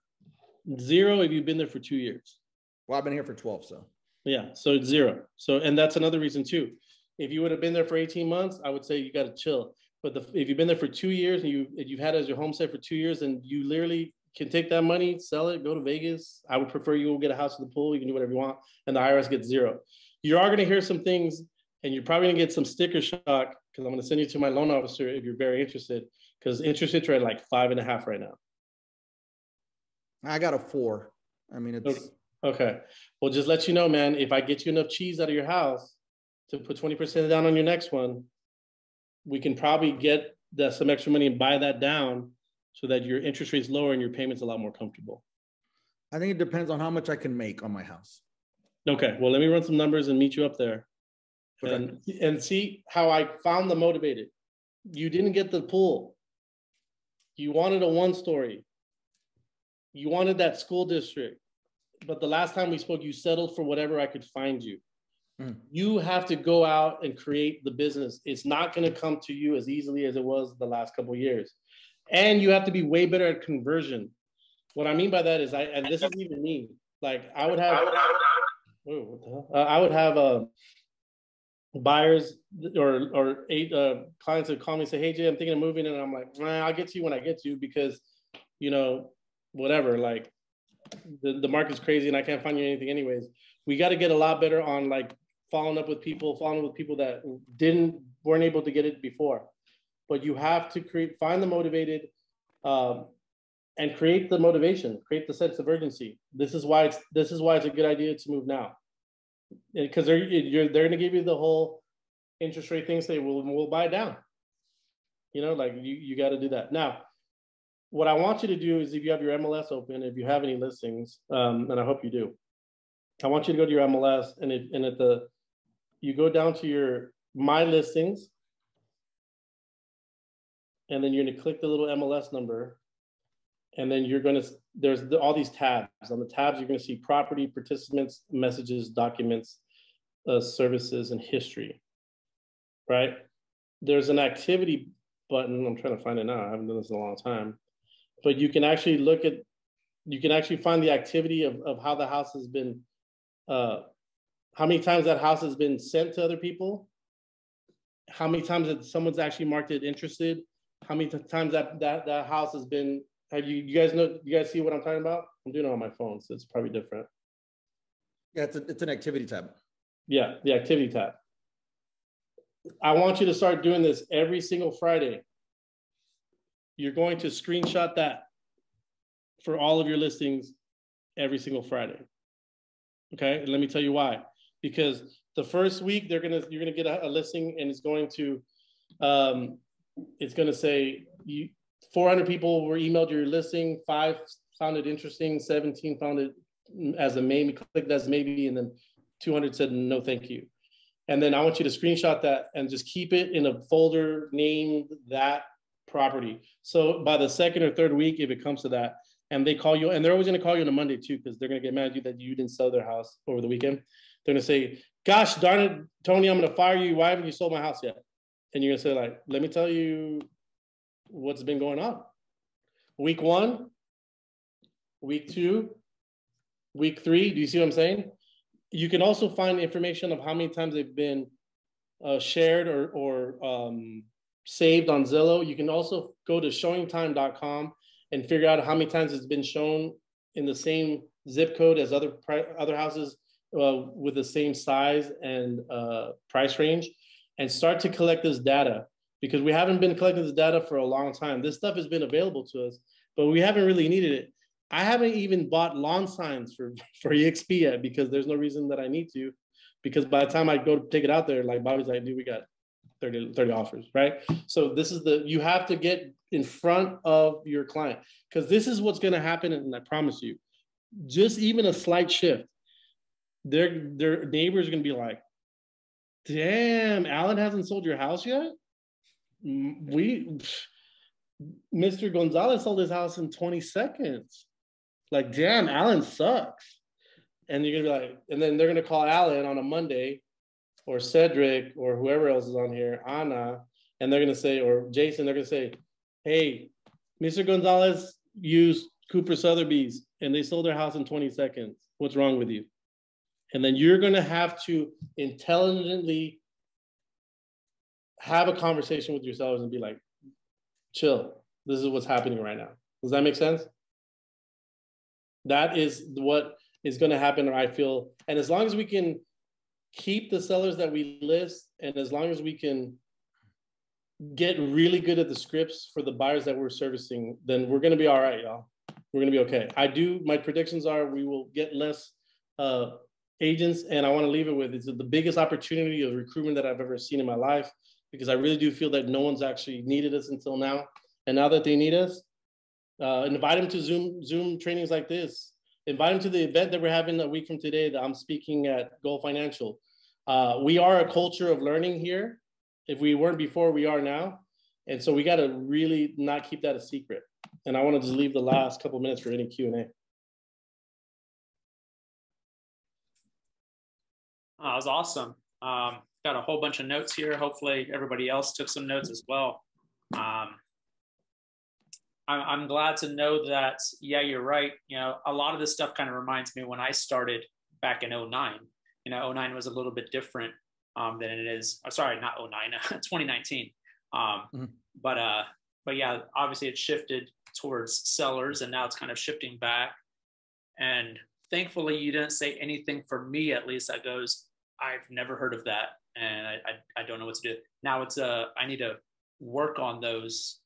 0 if you've been there for 2 years. Well, I've been here for 12, so. Yeah, so it's 0. So, and that's another reason too. If you would have been there for 18 months, I would say you got to chill. But if you've been there for 2 years and you've had it as your homestead for 2 years, and you literally can take that money, sell it, go to Vegas. I would prefer you go get a house with a pool. You can do whatever you want, and the IRS gets 0. You are going to hear some things, and you're probably going to get some sticker shock, because I'm going to send you to my loan officer if you're very interested, because interest rates are at like 5.5 right now. I got a 4. I mean, it's okay. Well, just let you know, man, if I get you enough cheese out of your house to put 20% down on your next one, we can probably get some extra money and buy that down so that your interest rate's lower and your payment's a lot more comfortable? I think it depends on how much I can make on my house. Okay, well, let me run some numbers and meet you up there. Okay. And see how I found the motivated. You didn't get the pool. You wanted a 1-story. You wanted that school district. But the last time we spoke, you settled for whatever I could find you. You have to go out and create the business. It's not going to come to you as easily as it was the last couple of years. And you have to be way better at conversion. What I mean by that is, and this is even me, like I would have buyers or clients that call me and say, hey, Jay, I'm thinking of moving. And I'm like, nah, I'll get to you when I get to you because, you know, whatever, like the market's crazy and I can't find you anything anyways. We got to get a lot better on like following up with people that weren't able to get it before. But you have to find the motivated and create the motivation, create the sense of urgency. This is why it's a good idea to move now. Because they're going to give you the whole interest rate thing, say, we'll buy it down. You know, like you got to do that. Now, what I want you to do is if you have your MLS open, if you have any listings, and I hope you do, I want you to go to your MLS you go down to your My Listings, and then you're going to click the little MLS number, and then there's all these tabs. On the tabs, you're going to see property, participants, messages, documents, services, and history, right? There's an activity button. I'm trying to find it now. I haven't done this in a long time. But you can actually find the activity of how the house has been, how many times that house has been sent to other people, how many times that someone's actually marked it interested, how many times that house has been. You guys see what I'm talking about? I'm doing it on my phone, so it's probably different. Yeah, it's an activity tab. Yeah, the activity tab. I want you to start doing this every single Friday. You're going to screenshot that for all of your listings every single Friday. Okay, and let me tell you why. Because the first week you're gonna get a listing, and it's going to say 400 people were emailed your listing, 5 found it interesting, 17 found it as a maybe, clicked as maybe, and then 200 said no, thank you. And then I want you to screenshot that and just keep it in a folder named that property. So by the second or third week, if it comes to that, and they call you, and they're always going to call you on a Monday too, because they're going to get mad at you that you didn't sell their house over the weekend. They're going to say, gosh darn it, Tony, I'm going to fire you. Why haven't you sold my house yet? And you're going to say, like, let me tell you what's been going on. Week 1, week 2, week 3. Do you see what I'm saying? You can also find information of how many times they've been shared or saved on Zillow. You can also go to showingtime.com and figure out how many times it's been shown in the same zip code as other houses with the same size and price range, and start to collect this data, because we haven't been collecting this data for a long time. This stuff has been available to us, but we haven't really needed it. I haven't even bought lawn signs for EXP yet, because there's no reason that I need to, because by the time I go take it out there, like Bobby's like, dude, we got 30 offers, right? So you have to get in front of your client, because this is what's going to happen. And I promise you, just even a slight shift, their neighbors are going to be like, damn, Alan hasn't sold your house yet? Mr. Gonzalez sold his house in 20 seconds. Like, damn, Alan sucks. And you're going to be like, and then they're going to call Alan on a Monday, or Cedric, or whoever else is on here, Anna, and they're going to say, or Jason, they're going to say, hey, Mr. Gonzalez used Cooper Sotheby's and they sold their house in 20 seconds. What's wrong with you? And then you're going to have to intelligently have a conversation with your sellers and be like, chill, this is what's happening right now. Does that make sense? That is what is going to happen, I feel. And as long as we can keep the sellers that we list, and as long as we can get really good at the scripts for the buyers that we're servicing, then we're going to be all right, y'all. We're going to be okay. My predictions are we will get less agents, and I want to leave it with, it's the biggest opportunity of recruitment that I've ever seen in my life. because I really do feel that no one's actually needed us until now. And now that they need us, invite them to Zoom trainings like this. Invite them to the event that we're having a week from today that I'm speaking at Goal Financial. We are a culture of learning here. If we weren't before, we are now. And so we got to really not keep that a secret. And I want to just leave the last couple minutes for any Q&A. That was awesome. Got a whole bunch of notes here. Hopefully everybody else took some notes as well. I'm glad to know that, yeah, you're right. You know, a lot of this stuff kind of reminds me when I started back in 09. You know, 09 was a little bit different than it is. Sorry, not 09, 2019. But yeah, obviously it shifted towards sellers, and now it's kind of shifting back. And thankfully, you didn't say anything, for me at least, that goes, I've never heard of that, and I don't know what to do. Now it's I need to work on those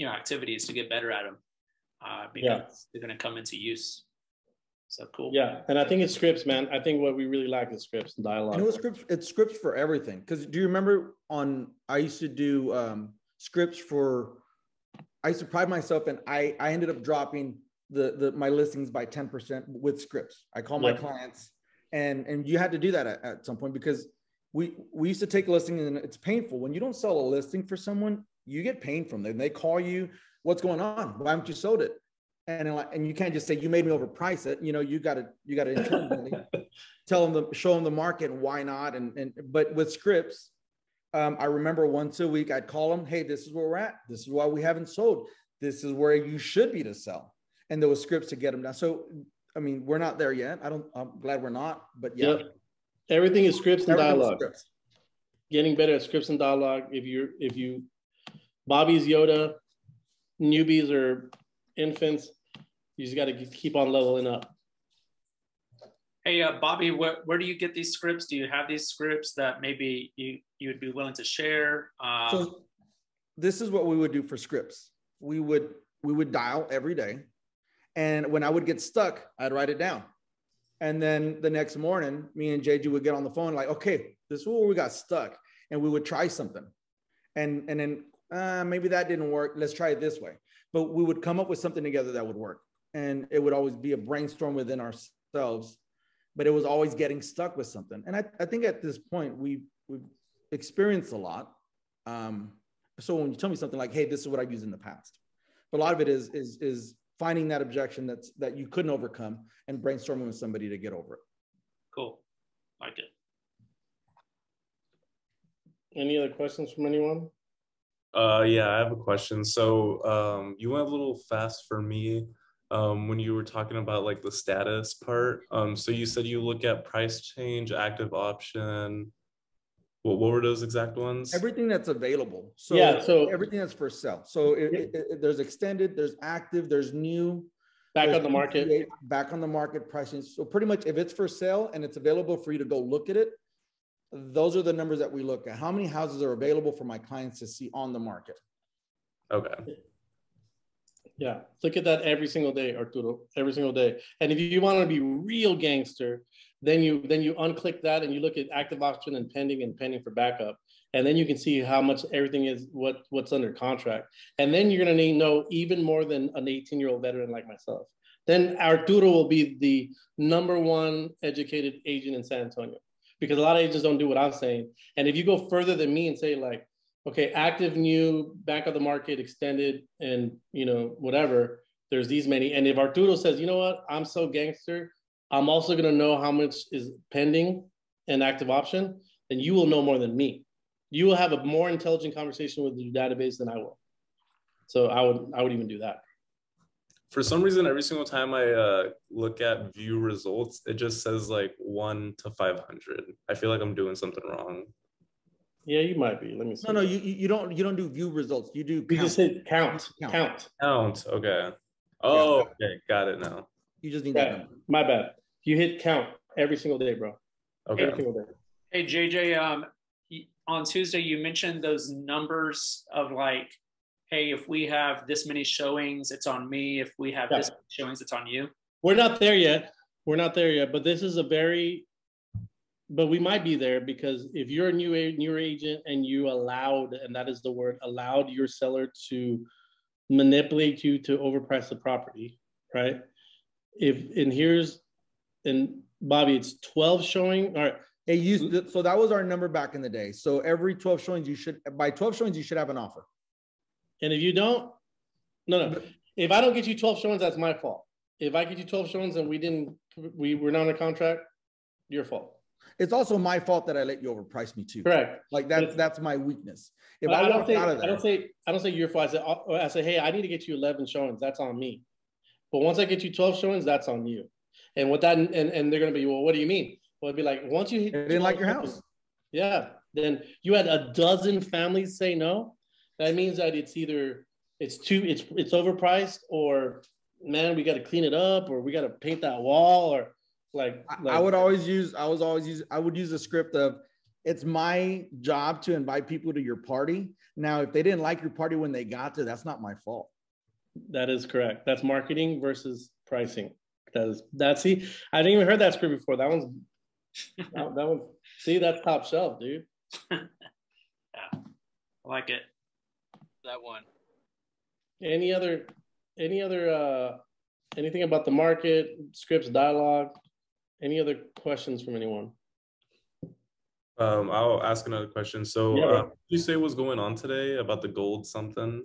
activities to get better at them because they're going to come into use. So cool. Yeah, and I think it's scripts, man. I think what we really lack is scripts and dialogue. And it's scripts for everything. Because do you remember I used to do scripts I used to pride myself, and I ended up dropping my listings by 10% with scripts. I call my clients, and you had to do that at some point, because we used to take listings, and it's painful. When you don't sell a listing for someone, you get pain from them. They call you, what's going on? Why haven't you sold it? And you can't just say, you made me overprice it. You know, you got to internally tell them, show them the market and why not. But with scripts, I remember once a week, I'd call them, hey, this is where we're at. This is why we haven't sold. This is where you should be to sell. And there was scripts to get them down. So, I mean, we're not there yet. I'm glad we're not, but yeah. Yep. Everything is scripts and dialogue. Getting better at scripts and dialogue. If you Bobby's Yoda, newbies or infants, you just got to keep on leveling up. Hey, Bobby, where do you get these scripts? Do you have these scripts that maybe you would be willing to share? So this is what we would do for scripts. We would dial every day. And when I would get stuck, I'd write it down. And then the next morning, me and JG would get on the phone like, okay, this is where we got stuck. And we would try something. And then maybe that didn't work. Let's try it this way. But we would come up with something together that would work. And it would always be a brainstorm within ourselves. But it was always getting stuck with something. And I think at this point, we've experienced a lot. So when you tell me something like, hey, this is what I've used in the past. But a lot of it is finding that objection that you couldn't overcome and brainstorming with somebody to get over it. Cool. Like it. Any other questions from anyone? Yeah, I have a question. So you went a little fast for me when you were talking about like the status part. So you said you look at price change, active option. What were those exact ones? Everything that's available. So yeah, so everything that's for sale. So there's extended, there's active, there's new. Back on the market. Back on the market pricing. So pretty much if it's for sale and it's available for you to go look at it, those are the numbers that we look at. How many houses are available for my clients to see on the market? Okay. Yeah, look at that every single day, Arturo, every single day. And if you want to be real gangster, then you unclick that and you look at active option and pending for backup. And then you can see how much everything is, what's under contract. And then you're going to know even more than an 18-year-old veteran like myself. Then Arturo will be the #1 educated agent in San Antonio, because a lot of agents don't do what I'm saying. And if you go further than me and say like, okay, active, new, back of the market, extended, and whatever, there's these many. And if Arturo says, you know what, I'm so gangster, I'm also going to know how much is pending and active option, then you will know more than me. You will have a more intelligent conversation with your database than I will. So I would even do that. For some reason, every single time I look at view results, it just says like 1 to 500. I feel like I'm doing something wrong. Yeah, you might be. Let me see. No, you don't do view results. You do count. You just hit count. Okay. Oh, okay. Got it now. You just need that number. My bad. You hit count every single day, bro. Okay. Every single day. Hey, JJ, on Tuesday, you mentioned those numbers of like, hey, if we have this many showings, it's on me. If we have this many showings, it's on you. We're not there yet. But this is a very but we might be there because if you're a newer agent and you allowed, and that is the word, allowed your seller to manipulate you to overprice the property, right? And Bobby, it's 12 showing. All right. So that was our number back in the day. So every 12 showings, by 12 showings, you should have an offer. And if you don't, no. If I don't get you 12 showings, that's my fault. If I get you 12 showings and we were not on a contract, your fault. It's also my fault that I let you overprice me too. Correct. Like that's my weakness. If I don't say your fault. I say, hey, I need to get you 11 showings. That's on me. But once I get you 12 showings, that's on you. And what that and they're gonna be, well, what do you mean? Well, it'd be like once you hit, I didn't like your house. Yeah. Then you had a dozen families say no. That means that it's either it's overpriced, or man, we got to clean it up, or we got to paint that wall, or I would use the script of, it's my job to invite people to your party. Now, if they didn't like your party when they got there, that's not my fault. That is correct. That's marketing versus pricing. See, I didn't even heard that script before. That one. See, that's top shelf, dude. Yeah, I like it. That one. Anything about the market, scripts, dialogue? Any other questions from anyone? I'll ask another question. So, did you say what's going on today about the gold something?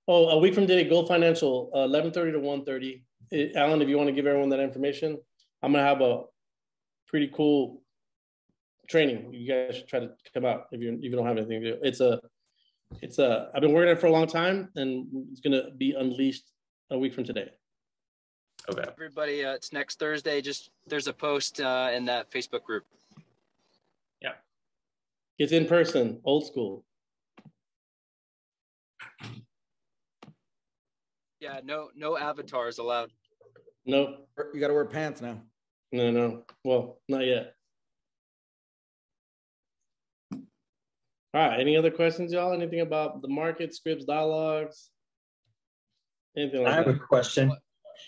Oh, a week from today, Gold Financial, 11:30 to 1:30. Alan, if you want to give everyone that information, I'm gonna have a pretty cool training. You guys should try to come out if you don't have anything to do. I've been working on it for a long time, and it's gonna be unleashed a week from today. Okay. Everybody, it's next Thursday. There's a post in that Facebook group. Yeah. It's in person, old school. Yeah, no avatars allowed. Nope. You got to wear pants now. No. Well, not yet. All right. Any other questions, y'all? Anything about the market, scripts, dialogues? Anything like that? I have a question.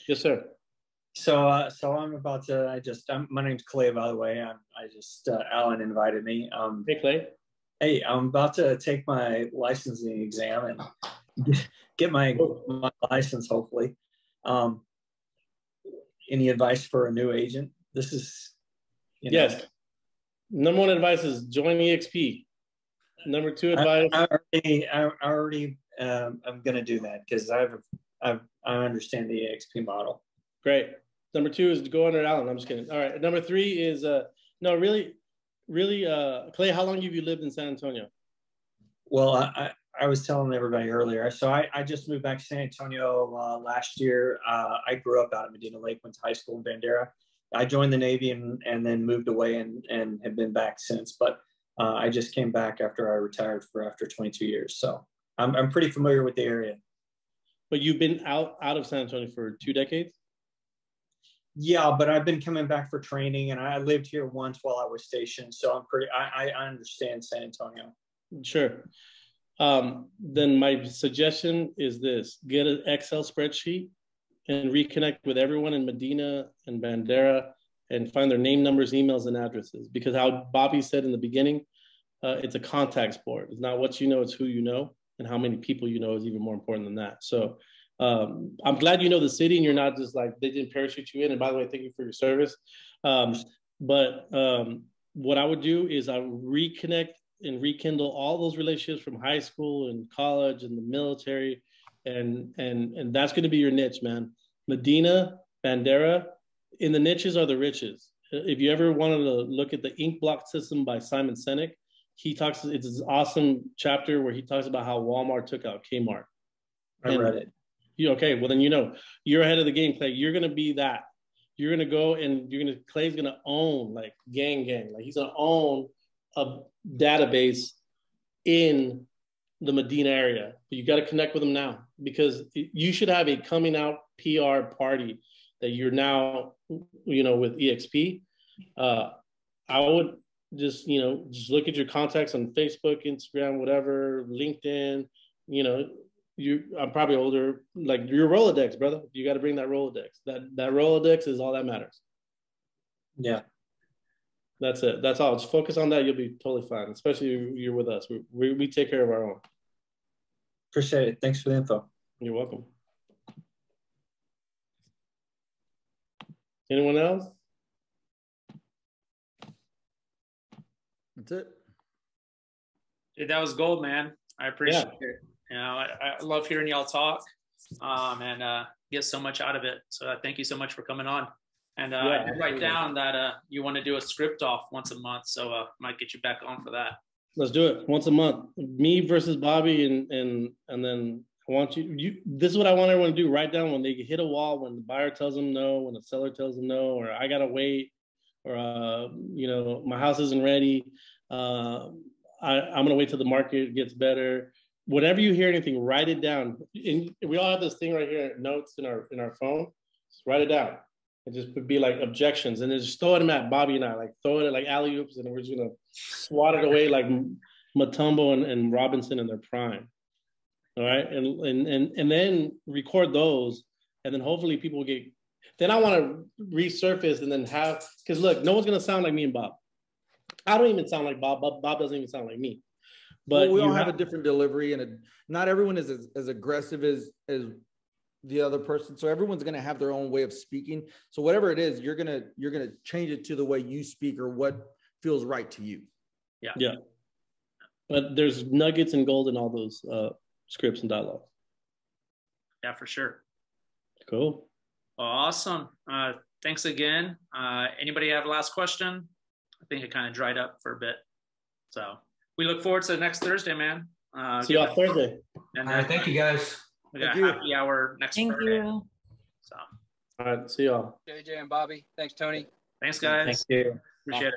Yes, sir. So I'm about to. my name's Clay, by the way. Alan invited me. Hey, Clay. Hey, I'm about to take my licensing exam and get my license, hopefully. Any advice for a new agent? This is, yes. Number one advice is join EXP. Number two advice. I already I'm going to do that because I understand the EXP model. Great. Number two is to go under Alan. I'm just kidding. All right. Number three is no, really, Clay, how long have you lived in San Antonio? Well, I was telling everybody earlier. So I just moved back to San Antonio last year. I grew up out of Medina Lake, went to high school in Bandera. I joined the Navy and then moved away and have been back since. But I just came back after I retired after 22 years. So I'm pretty familiar with the area. But you've been out of San Antonio for 2 decades? Yeah, but I've been coming back for training, and I lived here once while I was stationed. So I understand San Antonio. Sure. Then my suggestion is this: get an Excel spreadsheet and reconnect with everyone in Medina and Bandera and find their name, numbers, emails, and addresses. Because how Bobby said in the beginning, it's a contact sport. It's not what you know, it's who you know, and how many people you know is even more important than that. So I'm glad you know the city and you're not just like, they didn't parachute you in. And by the way, thank you for your service. But what I would do is I would reconnect and rekindle all those relationships from high school and college and the military. And that's going to be your niche, man. Medina, Bandera, in the niches are the riches. If you ever wanted to look at the ink block system by Simon Sinek, it's this awesome chapter where he talks about how Walmart took out Kmart. I read it. Okay, well then you're ahead of the game, Clay. You're gonna be that. You're gonna go and Clay's gonna own like gang. Like he's gonna own a database in the Medina area. But you got to connect with him now because you should have a coming out PR party that you're now, with EXP. I would just look at your contacts on Facebook, Instagram, whatever, LinkedIn. I'm probably older, like your Rolodex, brother. You got to bring that Rolodex. That Rolodex is all that matters. Yeah. That's it. That's all. Just focus on that. You'll be totally fine, especially if you're with us. We take care of our own. Appreciate it. Thanks for the info. You're welcome. Anyone else? That's it. Dude, that was gold, man. I appreciate it. You know, I love hearing y'all talk and get so much out of it. So thank you so much for coming on. And I did write down that you want to do a script off once a month. So might get you back on for that. Let's do it once a month. Me versus Bobby, and then I want you. This is what I want everyone to do. Write down when they hit a wall, when the buyer tells them no, when the seller tells them no, or I gotta wait, or you know, my house isn't ready. I'm gonna wait till the market gets better. Whenever you hear anything, write it down. And we all have this thing right here, notes in our phone. Just write it down. And just be like objections, and then just throw them at Bobby and I, like throw it at like alley oops, and we're just gonna swat it away like Mutombo and Robinson in their prime. All right, and then record those, and then hopefully people will get. Then I want to resurface and then have, because look, no one's gonna sound like me and Bob. I don't even sound like Bob. Bob doesn't even sound like me. But we all have a different delivery, and not everyone is as aggressive as the other person. So everyone's going to have their own way of speaking. So whatever it is, you're going to change it to the way you speak or what feels right to you. Yeah. But there's nuggets and gold in all those scripts and dialogues. Yeah, for sure. Cool. Awesome. Thanks again. Anybody have a last question? I think it kind of dried up for a bit. So we look forward to next Thursday, man. See y'all Thursday. And thank you guys. We got a happy hour next Friday. Thank you. So. All right. See y'all. JJ and Bobby. Thanks, Tony. Thanks, guys. Thank you. Appreciate it.